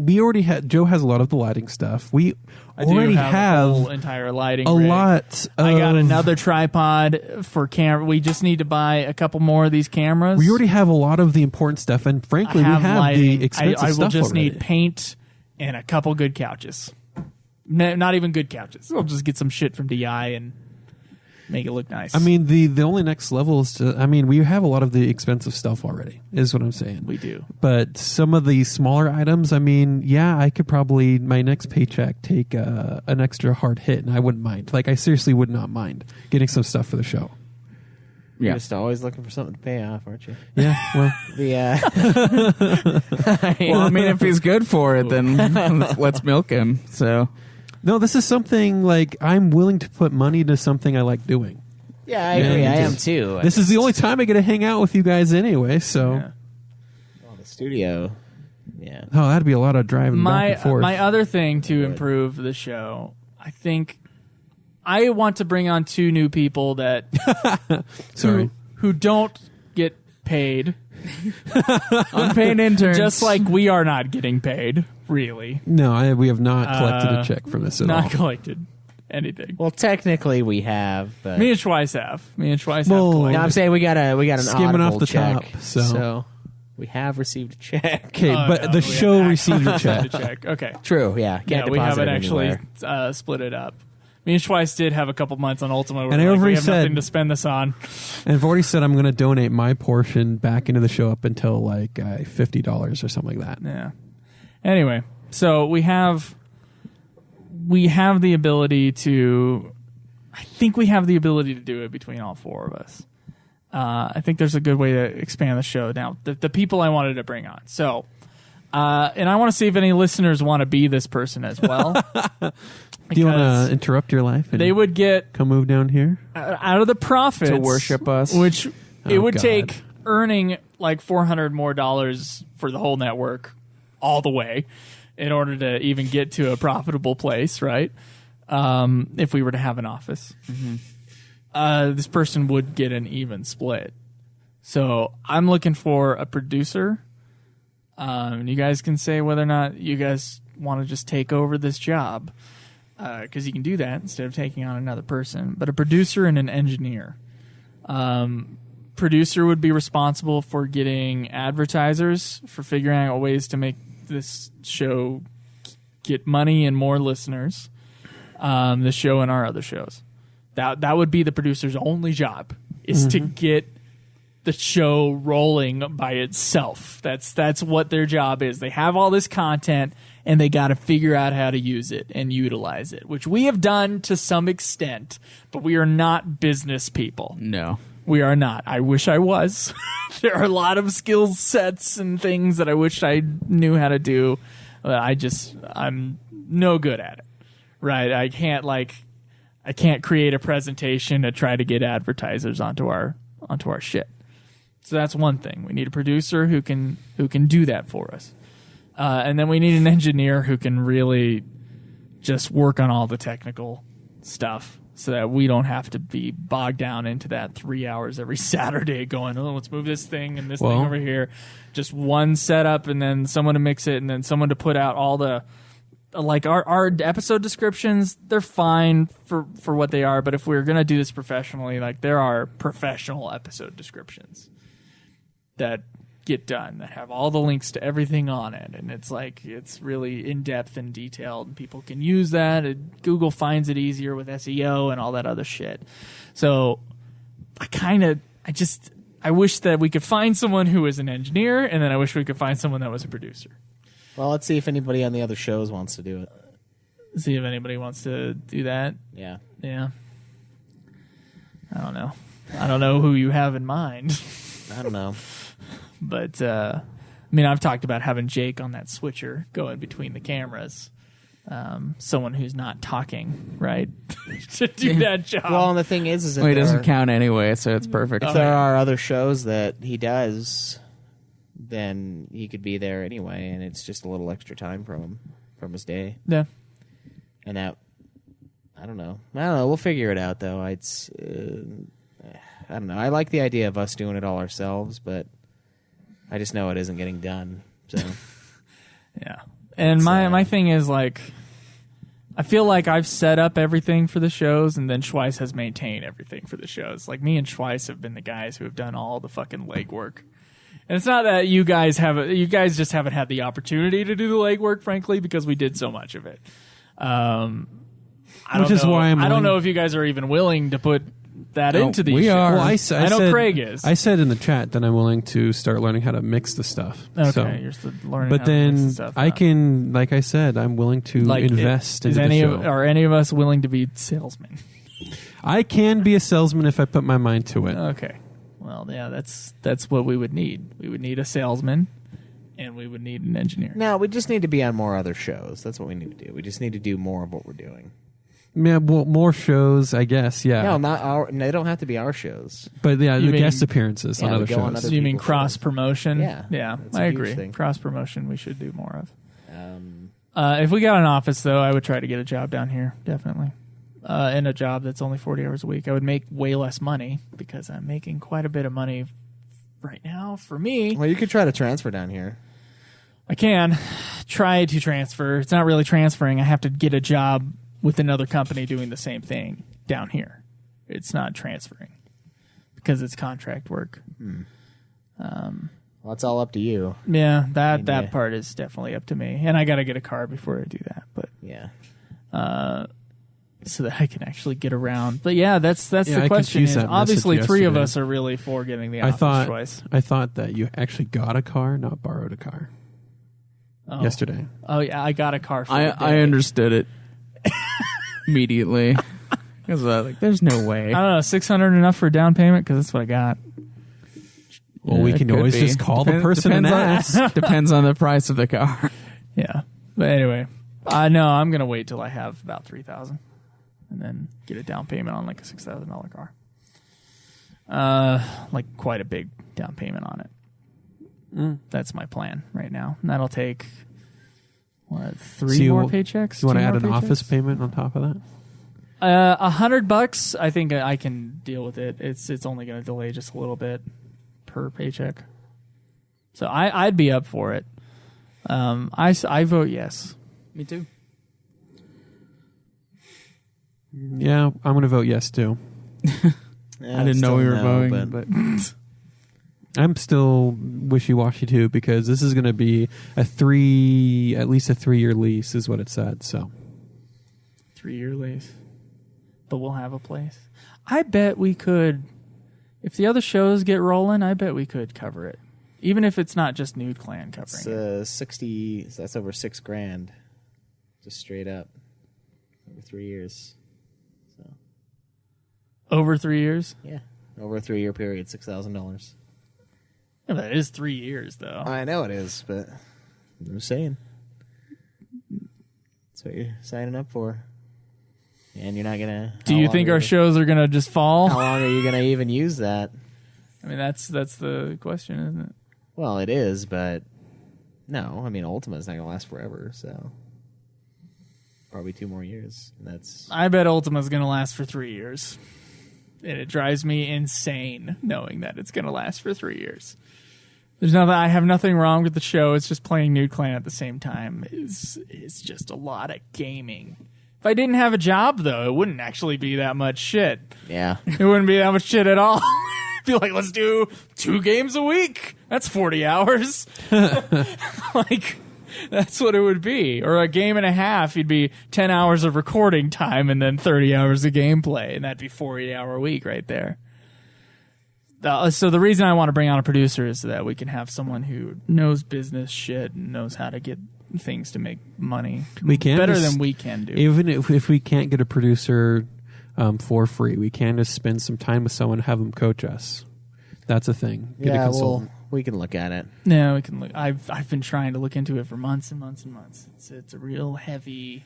we already had. Joe has a lot of the lighting stuff. We I do already have a have whole entire lighting a rig. lot. I got of- another tripod for camera. We just need to buy a couple more of these cameras. We already have a lot of the important stuff, and frankly, I have we have lighting. the expensive I will stuff just already. need paint and a couple good couches. Not even good couches. I'll just get some shit from DI and make it look nice. I mean, the only next level is to. I mean, we have a lot of the expensive stuff already. Is what I'm saying. we do. But some of the smaller items, I mean, yeah, I could probably my next paycheck take an extra hard hit, and I wouldn't mind. Like, I seriously would not mind getting some stuff for the show. You're Yeah. just always looking for something to pay off, aren't you? Yeah, well, Well, I mean, if he's good for it, then let's milk him. So no, this is something like I'm willing to put money into something I like doing. Yeah, I agree. Yeah, I it am is. too. This is the only time I get to hang out with you guys anyway. So, Yeah. The studio. Yeah. oh, that'd be a lot of driving back and forth. My other thing to improve the show, I think I want to bring on two new people that Sorry. who don't get paid, unpaid interns, just like we are not getting paid. Really, No, we have not collected a check from this at not all. collected anything. Well, technically we have, but Me and Schweiss have. Well, no, I'm collected. saying we got an Skimming audible off the check, top, so. we have received a check. Okay, Oh, but no, the we show haven't received a actually check. sent a check. Okay. True. Yeah. Can't Yeah, we deposit haven't it actually anywhere. split it up. Me and Schweiss did have a couple months on Ultima where And I we already have said- nothing to spend this on. And I've already said I'm going to donate my portion back into the show up until like $50 or something like that. Yeah. Anyway, so we have the ability to. I think we have the ability to do it between all four of us. I think there's a good way to expand the show. Now, the people I wanted to bring on. So, and I want to see if any listeners want to be this person as well. Do you want Because to interrupt your life and they would get come move down here? out of the profits To worship us. which it Oh, would God. take earning like $400 more for the whole network all the way in order to even get to a profitable place, right? If we were to have an office, this person would get an even split. So I'm looking for a producer. You guys can say whether or not you guys want to just take over this job. because you can do that instead of taking on another person. But a producer and an engineer. Producer would be responsible for getting advertisers, for figuring out ways to make this show get money and more listeners. The show and our other shows. That would be the producer's only job, is to get the show rolling by itself. That's what their job is. They have all this content and they got to figure out how to use it and utilize it, which we have done to some extent, but we are not business people. No. We are not. I wish I was. There are a lot of skill sets and things that I wish I knew how to do. I'm no good at it. Right? I can't create a presentation to try to get advertisers onto our shit. So that's one thing. We need a producer who can do that for us. And then we need an engineer who can really just work on all the technical stuff so that we don't have to be bogged down into that 3 hours every Saturday going, oh, let's move this thing and this thing over here. Just one setup and then someone to mix it and then someone to put out all the, like our episode descriptions, they're fine for what they are. But if we're going to do this professionally, like there are professional episode descriptions that get done that have all the links to everything on it, and it's really in depth and detailed, and people can use that. Google finds it easier with SEO and all that other shit. So I wish that we could find someone who is an engineer, and then I wish we could find someone that was a producer. Well, let's see if anybody on the other shows wants to do it. See if anybody wants to do that. Yeah. I don't know. I don't know who you have in mind. I don't know. But, I mean, I've talked about having Jake on that switcher going between the cameras. Someone who's not talking, right? To do that job. Well, and the thing is if Well, he doesn't count anyway, so it's perfect. if there are other shows that he does, then he could be there anyway, and it's just a little extra time from his day. Yeah. And that, I don't know. We'll figure it out, though. I don't know. I like the idea of us doing it all ourselves, but I just know it isn't getting done. So, yeah. And my thing is, like, I feel like I've set up everything for the shows, and then Schweiss has maintained everything for the shows. Like, me and Schweiss have been the guys who have done all the fucking legwork. And it's not that you guys just haven't had the opportunity to do the legwork, frankly, because we did so much of it. I don't know if you guys are even willing to put that into these shows. Well, I know Craig is. I said in the chat that I'm willing to start learning how to mix the stuff. Okay, so, you're still learning but how to then mix the stuff. I can, like I said, I'm willing to invest into the show. Are any of us willing to be salesmen? I can be a salesman if I put my mind to it. Okay. Well, yeah, that's what we would need. We would need a salesman, and we would need an engineer. no, we just need to be on more other shows. That's what we need to do. We just need to do more of what we're doing. Yeah, well, more shows, I guess. Yeah, No, not our. They don't have to be our shows. but yeah, You the mean- guest appearances on Yeah, we other go on shows. other You mean people's cross shows. promotion? Yeah, yeah, that's a I huge agree. thing. Cross promotion, we should do more of. Um, If we got an office, though, I would try to get a job down here, definitely. And a job that's only 40 hours a week. I would make way less money because I'm making quite a bit of money right now for me. well, you could try to transfer down here. I can try to transfer. It's not really transferring. I have to get a job with another company doing the same thing down here. It's not transferring because it's contract work. Well, it's all up to you. Yeah, that Yeah. part is definitely up to me. And I got to get a car before I do that. But Yeah. so that I can actually get around. But yeah, that's I the question. confused Is that obviously, message 3 of yesterday. us are really for getting the I office choice. thought that you actually got a car, not borrowed a car. Oh. Yesterday. Oh yeah, I got a car. For the I day. understood it immediately. Because there's no way. I don't know, 600 enough for a down payment because that's what I got. Well, we It can could always be. just call the person and ask. Depends on the price of the car. Yeah, but anyway, no, I'm gonna wait till I have about 3,000, and then get a down payment on like a $6,000 car. Like quite a big down payment on it. That's my plan right now. And that'll take three more paychecks. You want to 2 add more an office paychecks? payment on top of that? $100. I think I can deal with it. It's only going to delay just a little bit per paycheck. So I'd be up for it. I vote yes. Me too. Yeah, I'm going to vote yes too. I didn't know we were voting, but I'm still wishy-washy too because this is going to be at least a 3-year lease is what it said. So 3-year lease, but we'll have a place. I bet we could, if the other shows get rolling. I bet we could cover it, even if it's not just Nude Clan covering it. 60. That's over $6,000, just straight up over 3 years. So Over 3 years. yeah, over a 3-year period, $6,000. Yeah, that is 3 years, though. I know it is, but I'm just saying. That's what you're signing up for. And you're not going to... Do you think our shows are going to just fall? How long are you going to even use that? I mean, that's the question, isn't it? Well, it is, but... No, I mean, Ultima's not going to last forever, so... Probably 2 more years. That's... I bet Ultima's going to last for 3 years. And it drives me insane knowing that it's going to last for 3 years. I have nothing wrong with the show. It's just playing Nude Clan at the same time. It's just a lot of gaming. If I didn't have a job, though, it wouldn't actually be that much shit. Yeah. It wouldn't be that much shit at all. I'd be like, let's do 2 games a week. That's 40 hours. Like, that's what it would be. Or a game and a half, you'd be 10 hours of recording time and then 30 hours of gameplay. And that'd be 40-hour week right there. So the reason I want to bring on a producer is so that we can have someone who knows business shit and knows how to get things to make money. We can better than we can do. Even if we can't get a producer for free, we can just spend some time with someone and have them coach us. That's a thing. Get a consultant. We can look at it. No, we can look. I've been trying to look into it for months and months and months. It's a real heavy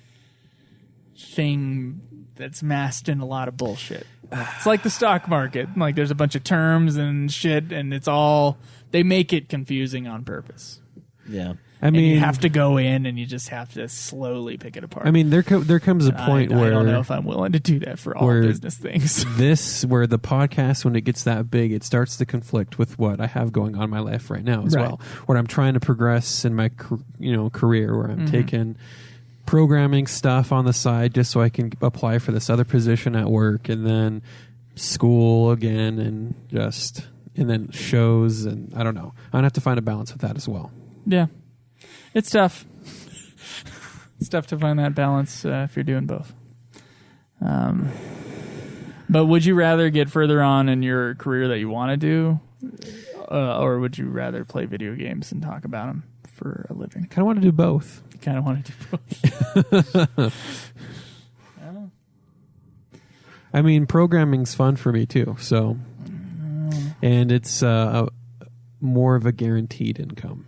thing that's masked in a lot of bullshit. It's like the stock market. Like there's a bunch of terms and shit, and it's all they make it confusing on purpose. Yeah. I mean, and you have to go in and you just have to slowly pick it apart. I mean, there comes a point where I don't know if I'm willing to do that for all business things. Where the podcast, when it gets that big, it starts to conflict with what I have going on in my life right now as well. Where I'm trying to progress in my career, where I'm taking programming stuff on the side just so I can apply for this other position at work, and then school again, and then shows, and I don't know. I'm gonna have to find a balance with that as well. Yeah. It's tough. It's tough to find that balance if you're doing both. But would you rather get further on in your career that you want to do, or would you rather play video games and talk about them for a living? I kind of want to do both. You kind of want to do both. I mean, programming's fun for me too. So, and it's more of a guaranteed income.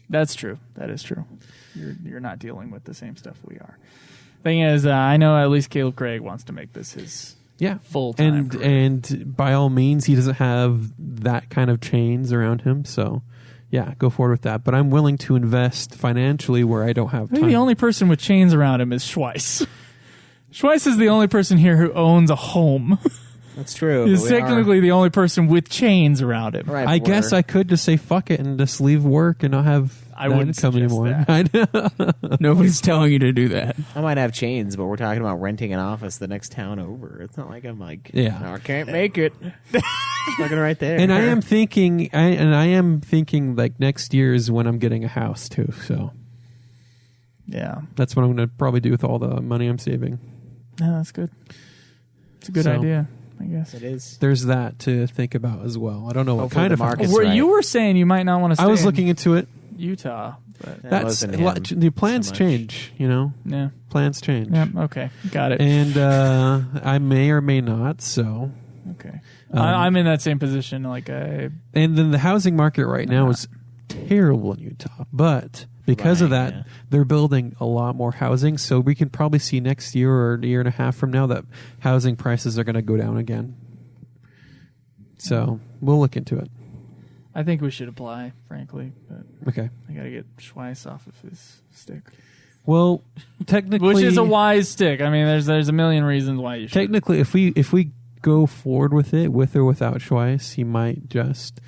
That's true. That is true. You're not dealing with the same stuff we are. Thing is, I know at least Caleb Craig wants to make this his full time. And by all means, he doesn't have that kind of chains around him. So, yeah, go forward with that. But I'm willing to invest financially where I don't have time. Maybe the only person with chains around him is Schweiss. Schweiss is the only person here who owns a home. That's true. He's technically the only person with chains around him. Right, I guess I could just say fuck it and just leave work and not have I wouldn't income anymore. That. Nobody's telling you to do that. I might have chains, but we're talking about renting an office the next town over. It's not like I'm like, Yeah. no, I can't make it. Looking right there. And I am thinking, like next year is when I'm getting a house too. So Yeah. that's what I'm going to probably do with all the money I'm saving. No, that's good. It's a good So- idea, I guess. It is. There's that to think about as well. I don't know what Hopefully kind the of market's Where right. you were saying you might not want to stay I was in looking into it. Utah, but That That's wasn't a lot, him the plans so much. change. yeah. Plans change. Yeah, okay. Got it. And I may or may not. So, Okay. I'm in that same position. Like and then the housing market right now is terrible in Utah, but because of Right, that, yeah. they're building a lot more housing. So we can probably see next year or a year and a half from now that housing prices are going to go down again. So we'll look into it. I think we should apply, frankly, but Okay. I got to get Schweiss off of his stick, Well, technically, which is a wise stick. I mean, there's a million reasons why you should. technically, if we go forward with it, with or without Schweiss, he might just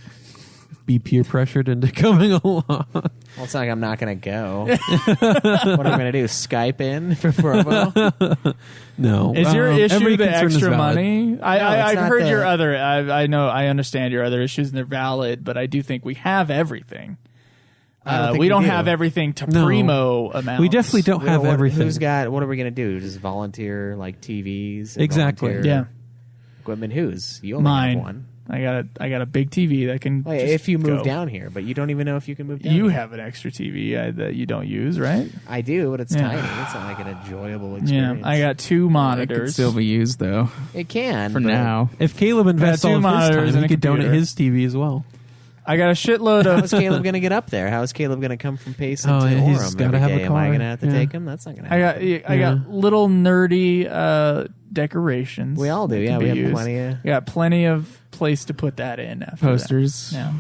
be peer pressured into coming along. Well, it's not like I'm not going to go. What am I going to do? Skype in for promo? No. Is your issue every the concern is extra valid. money? I've not heard the- your other. I know. I understand your other issues, and they're valid. But I do think we have everything. I don't think we we don't do. have everything to No. primo amounts. We definitely don't have everything. Who's got? What are we going to do? Just volunteer like TVs? and Exactly. volunteer Yeah. Equipment. Whose? You only Mine. have one. I got a big TV that can. Well, just if you move go. down here, but you don't even know if you can move down. You here. have an extra TV that you don't use, right? I do, but it's Yeah. tiny. It's not like an enjoyable Yeah, experience. I got two It could monitors. still be used though. It can For but now. If Caleb invests two all of his monitors time, and he a could donate computer. his TV as well. I got a shitload How of. is Caleb going to get up there? How is Caleb going to come from Payson Oh, to yeah, he's Orem gotta every have a day? Am I car. going to have to Yeah. take him? That's not going to I happen. got I got little nerdy decorations. We all do. that Yeah, can we be have used. plenty of. I got plenty of place to put that in. After Posters. That. Yeah,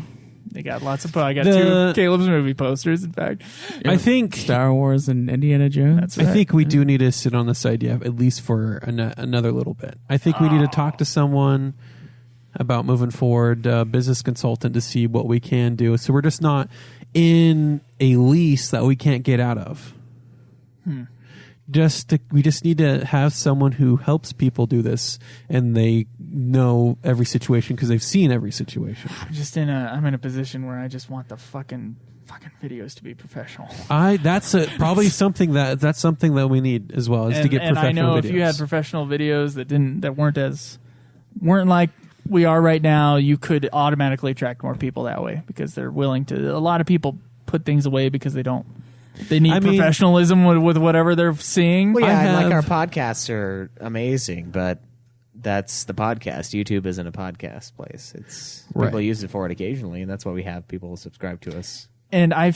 they got lots of. I got The- two Caleb's movie posters. In fact, I think Star Wars and Indiana Jones. that's right. I think we do need to sit on this idea at least for another little bit. I think we need to talk to someone about moving forward, business consultant, to see what we can do. So we're just not in a lease that we can't get out of. We just need to have someone who helps people do this, and they know every situation because they've seen every situation. I'm in a position where I just want the fucking videos to be professional. Probably something that we need as well is to get and professional I know videos. if you had professional videos that weren't like we are right now, you could automatically attract more people that way because they're willing to. A lot of people put things away because they need professionalism with whatever they're seeing. Well, yeah, and like our have- podcasts are amazing, but that's the podcast. YouTube isn't a podcast place. It's Right. people use it for it occasionally, and that's why we have people subscribe to us. And I've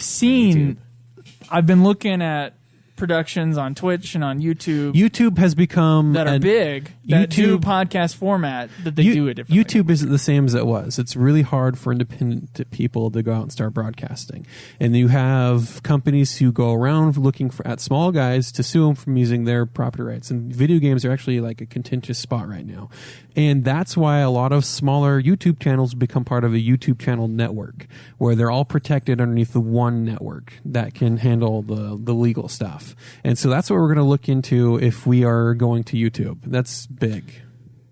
been looking at productions on Twitch and on YouTube YouTube has become that are big that do YouTube- podcast format that they do it differently. YouTube isn't the same as it was. It's really hard for independent people to go out and start broadcasting. And you have companies who go around looking at small guys to sue them from using their property rights. And video games are actually like a contentious spot right now. And that's why a lot of smaller YouTube channels become part of a YouTube channel network where they're all protected underneath the one network that can handle the legal stuff. And so that's what we're going to look into if we are going to YouTube. That's big.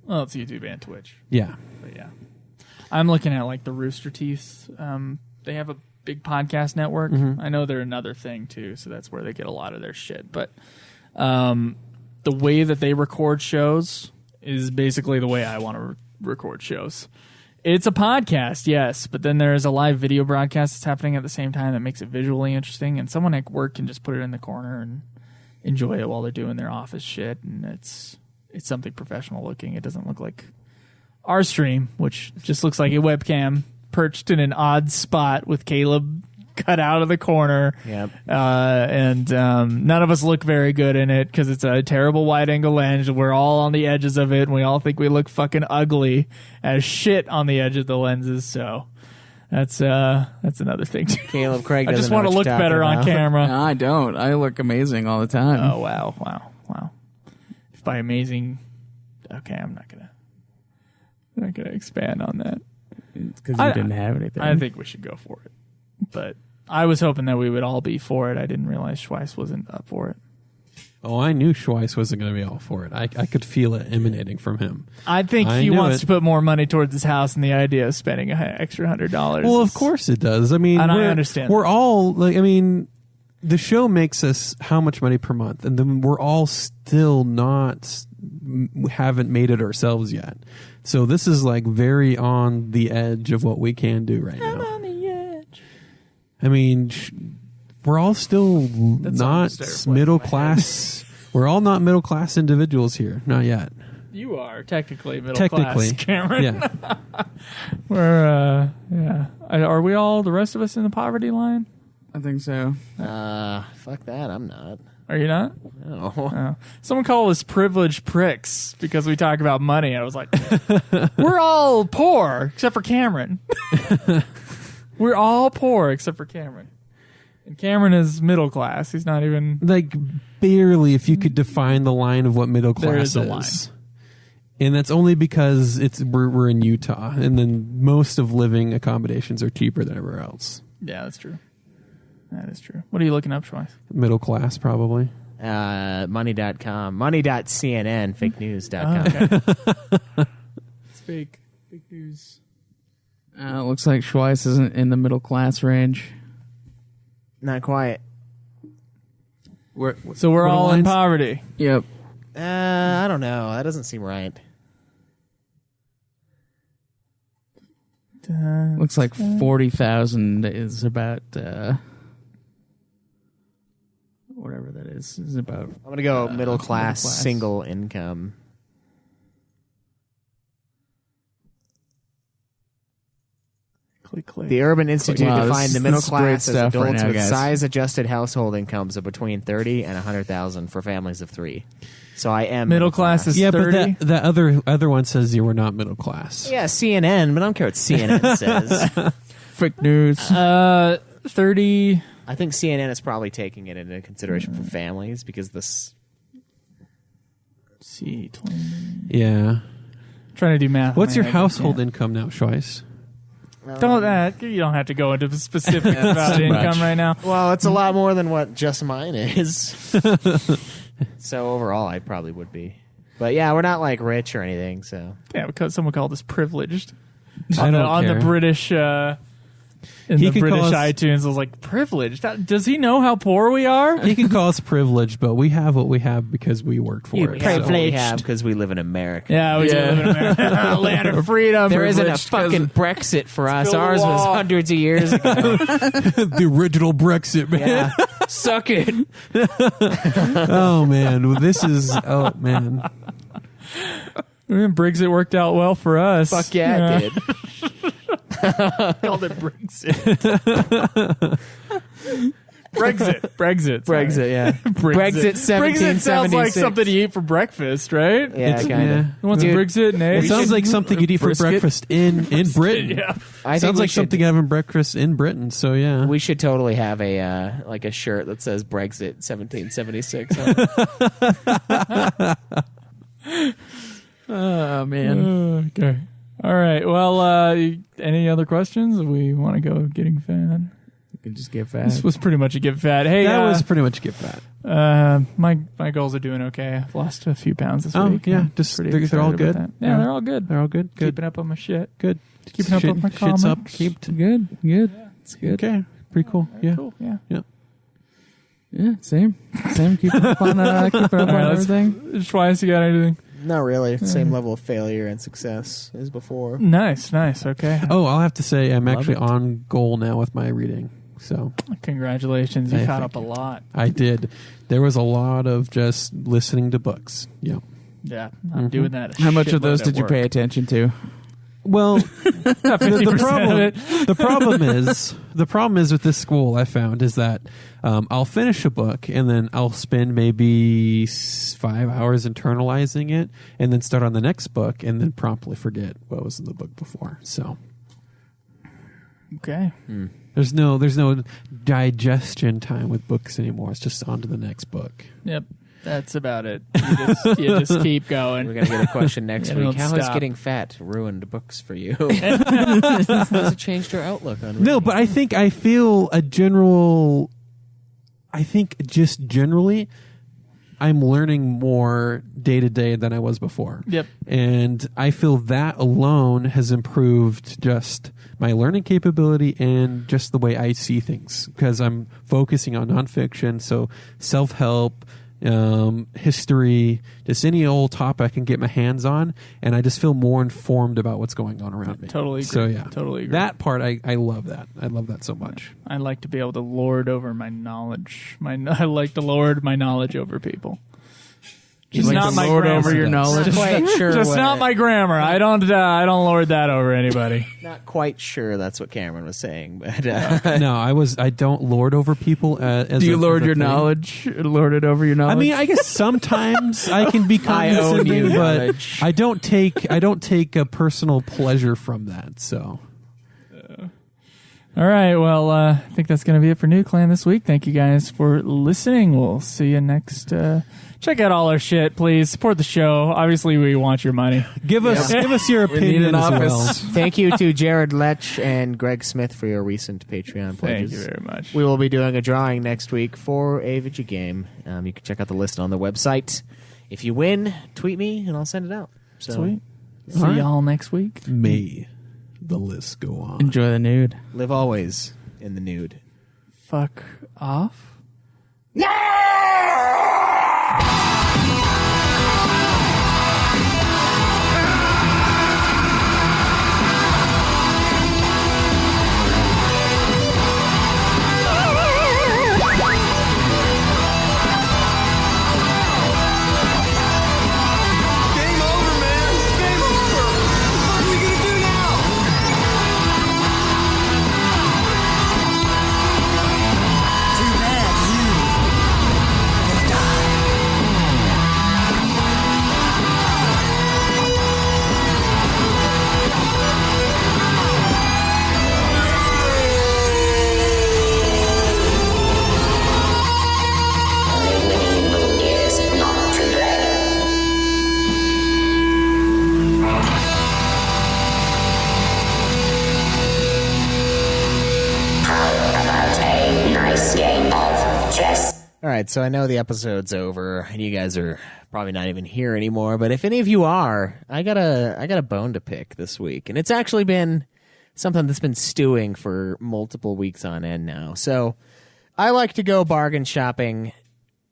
Well, it's YouTube and Twitch. Yeah. But yeah, I'm looking at like the Rooster Teeth. They have a big podcast network. I know they're another thing too, so that's where they get a lot of their shit. But the way that they record shows is basically the way I want to record shows. It's a podcast, yes, but then there's a live video broadcast that's happening at the same time that makes it visually interesting, and someone at work can just put it in the corner and enjoy it while they're doing their office shit, and it's something professional looking. It doesn't look like our stream, which just looks like a webcam perched in an odd spot with Caleb cut out of the corner. Yep. And none of us look very good in it because it's a terrible wide angle lens. We're all on the edges of it, and we all think we look fucking ugly as shit on the edge of the lenses. So that's another thing too. Caleb Craig I doesn't just know want to what look you're talking better on about. camera. No, I don't. I look amazing all the time. Oh wow. If by amazing, okay, I'm not gonna expand on that. Because you didn't have anything. I think we should go for it, but I was hoping that we would all be for it. I didn't realize Schweiss wasn't up for it. Oh, I knew Schweiss wasn't going to be all for it. I could feel it emanating from him. I think I he knew wants it. to put more money towards his house, and the idea of spending an extra $100. Well, of course it does. I mean, And I we're- understand We're all like, I mean, the show makes us how much money per month, and then we're all still haven't made it ourselves yet. So this is like very on the edge of what we can do right now. on the edge. I mean, we're all still not just reflecting middle my head. class. We're all not middle class individuals here, not yet. You are technically middle Technically, class, Cameron. yeah. We're yeah. Are we all the rest of us in the poverty line? I think so. Fuck that. I'm not. Are you not? No. Oh. Someone called us privileged pricks because we talk about money. I was like, we're all poor except for Cameron. We're all poor except for Cameron. And Cameron is middle class. He's not even. Like barely, if you could define the line of what middle There class is a line. And that's only because we're in Utah, and then most of living accommodations are cheaper than everywhere else. Yeah, that's true. That is true. What are you looking up, Schweiss? Middle class, probably. Money.com. Money.cnn, fakenews.com. It's fake. Fake news. It looks like Schweiss isn't in the middle class range. Not quite. So we're all in poverty. Yep. I don't know. That doesn't seem right. Looks like 40,000 is about whatever that is about. I'm going to go middle class, middle class. single income. Click. The Urban Institute Wow, defined this- the middle this is great class as stuff right adults now, with guys. size-adjusted household incomes of between 30 and 100,000 for families of 3. So I am Middle class is Yeah, 30. but that other one says you were not middle class. Yeah, CNN, but I don't care what CNN says. Fake news. 30. I think CNN is probably taking it into consideration for families because this. See, 20. Yeah. Trying to do math. What's in your my head, household yeah. income now, Schweiss? You don't have to go into specifics about too income much. right now. Well, it's a lot more than what just mine is. So overall, I probably would be. But yeah, we're not like rich or anything. So Yeah, because someone called us privileged. I don't on care. the British in He the can British call us- iTunes, I was like, privileged? Does he know how poor we are? He can call us privileged, but we have what we have because we worked for it. we have what we Privileged. have because we live in America. Yeah, we do Yeah. live in America. Land of freedom. There isn't a Privileged 'cause- fucking Brexit for us. build a Ours was wall. hundreds of years ago. The original Brexit, man. Yeah, suck it. Oh man, this is man. Brexit worked out well for us. Fuck yeah, it did. Called it Brexit. Brexit. sorry. Brexit, yeah. Brexit 1776. Brexit sounds like something you eat for breakfast, right? Yeah, kind of. Who wants a Brexit and It eggs? sounds like something you'd eat for Brisket? breakfast in Britain. Yeah. I think Sounds we like should- something having breakfast in Britain. So yeah, We should totally have a like a shirt that says Brexit 1776. Oh, man. Okay. All right. Well, any other questions? We want to go getting fat. You can just get This fat. was pretty much a get fat. Hey, that was pretty much get fat. my goals are doing okay. I've lost a few pounds this week. yeah, I'm just pretty they're all excited about good. that. Yeah, they're all good. They're all good. Good. Keeping up on my shit. Good. Keeping up on my Shit's up. comments. Keep. Good. It's good. Okay. Pretty cool. Yeah. Cool. Yeah. Yeah, same. Keeping up on, All right, let's- everything. Twice, you got anything? Not really. Same level of failure and success as before. Nice. Okay. Oh, I'll have to say I'm Love actually it. on goal now with my reading. So Congratulations. You Hey, caught thank up a lot. I did. There was a lot of just listening to books. Yeah. Yeah. I'm doing that. a How much of shitload those at did you work. pay attention to? Well, 50% of it. the problem is with this school I found is that I'll finish a book and then I'll spend maybe 5 hours internalizing it and then start on the next book and then promptly forget what was in the book before. So Okay. there's no digestion time with books anymore. It's just on to the next book. Yep. That's about it. You just keep We're going. gonna get a question next Yeah, week. don't How has stop. getting fat ruined books for you? Has it changed your outlook on reading? No, but I think just generally I'm learning more day to day than I was before. Yep. And I feel that alone has improved just my learning capability and just the way I see things because I'm focusing on nonfiction, so self-help, history, just any old topic I can get my hands on, and I just feel more informed about what's going on around me. Totally agree. So yeah, Totally agree. that part I love that. I love that so much. I like to be able to lord over my knowledge. I like to lord my knowledge over people. You Just like not to my lord grammar. over your knowledge? Not quite sure. Just what- not my grammar. I don't lord that over anybody. Not quite sure that's what Cameron was saying, but No, I don't lord over people. As Do you lord as a your thing. knowledge? Lord it over your knowledge? I mean, I guess sometimes I can be I own condescending, you but knowledge. I don't take a personal pleasure from that. So All right. Well, I think that's going to be it for New Clan this week. Thank you guys for listening. We'll see you next. Check out all our shit, please. Support the show. Obviously, we want your money. Give us your opinion as well. Thank you to Jared Lech and Greg Smith for your recent Patreon pledges. Thank you very much. We will be doing a drawing next week for a video game. You can check out the list on the website. If you win, tweet me and I'll send it out. So, Sweet. See y'all next week. May the list go on. Enjoy the nude. live always in the nude. Fuck off. Game over, man. Game over. What are we gonna do now? Too bad you will die. Winning is not today. How about a nice game of chess? All right, so I know the episode's over, and you guys are probably not even here anymore. But if any of you are, I got a bone to pick this week, and it's actually been something that's been stewing for multiple weeks on end now. So I like to go bargain shopping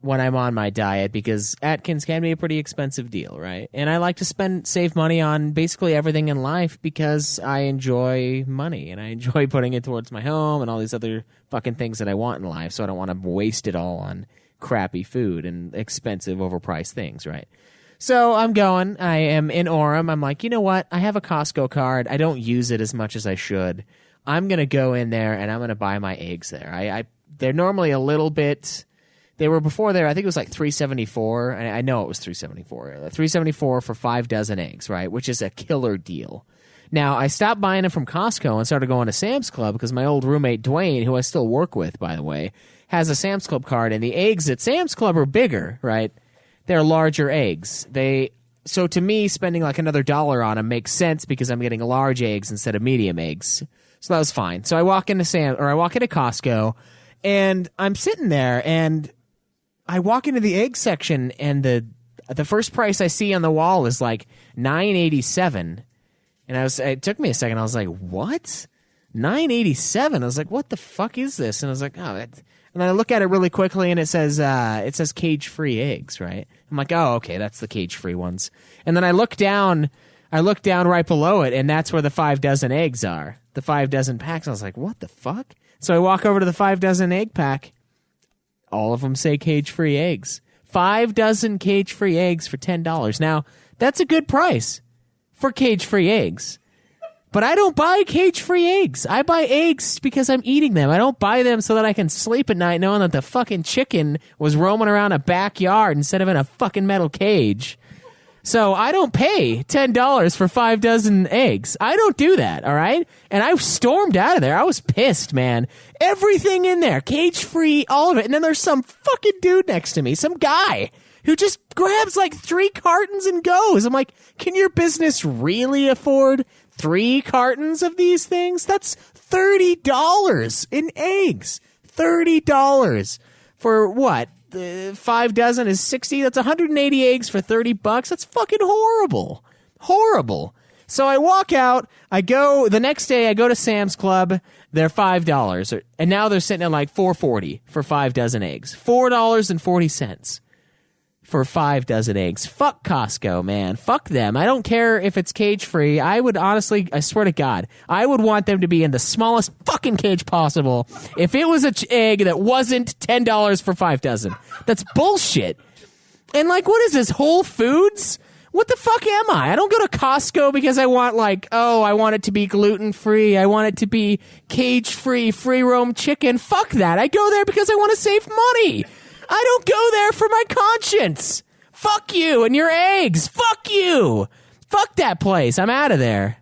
when I'm on my diet because Atkins can be a pretty expensive deal, right? And I like to save money on basically everything in life because I enjoy money and I enjoy putting it towards my home and all these other fucking things that I want in life. So I don't want to waste it all on crappy food and expensive, overpriced things, right? So I am in Orem. I'm like, you know what? I have a Costco card. I don't use it as much as I should. I'm going to go in there and I'm going to buy my eggs there. They're normally a little bit... They were before there, I think it was like $3.74. I know it was $3.74. $3.74 for 5 dozen eggs, right? Which is a killer deal. Now, I stopped buying them from Costco and started going to Sam's Club because my old roommate, Dwayne, who I still work with, by the way, has a Sam's Club card. And the eggs at Sam's Club are bigger, right? They're larger eggs. So to me, spending like another $1 on them makes sense because I'm getting large eggs instead of medium eggs. So that was fine. So I walk into Costco and I'm sitting there and I walk into the egg section, and the first price I see on the wall is like $9.87, and it took me a second. I was like, "What? $9.87?" I was like, "What the fuck is this?" And I was like, "Oh." And then I look at it really quickly, and it says cage-free eggs, right? I'm like, "Oh, okay, that's the cage-free ones." And then I look down right below it, and that's where the 5 dozen eggs are, the 5 dozen packs. I was like, "What the fuck?" So I walk over to the 5 dozen egg pack. All of them say cage-free eggs. 5 dozen cage-free eggs for $10. Now, that's a good price for cage-free eggs. But I don't buy cage-free eggs. I buy eggs because I'm eating them. I don't buy them so that I can sleep at night knowing that the fucking chicken was roaming around a backyard instead of in a fucking metal cage. So I don't pay $10 for 5 dozen eggs. I don't do that, all right? And I stormed out of there. I was pissed, man. Everything in there, cage-free, all of it. And then there's some fucking dude next to me, some guy, who just grabs like 3 cartons and goes. I'm like, can your business really afford 3 cartons of these things? That's $30 in eggs. $30 for what? 5 dozen is 60. That's 180 eggs for $30. That's fucking horrible. Horrible. So I walk out. The next day I go to Sam's Club. They're $5. And now they're sitting at like $4.40 for 5 dozen eggs. $4.40 for 5 dozen eggs. Fuck Costco, man. Fuck them. I don't care if it's cage free. I would honestly, I swear to God, I would want them to be in the smallest fucking cage possible if it was an egg that wasn't $10 for 5 dozen. That's bullshit. And like, what is this, Whole Foods? What the fuck am I? I don't go to Costco because I want I want it to be gluten-free. I want it to be cage-free, free-roam chicken. Fuck that. I go there because I want to save money. I don't go there for my conscience. Fuck you and your eggs. Fuck you. Fuck that place. I'm out of there.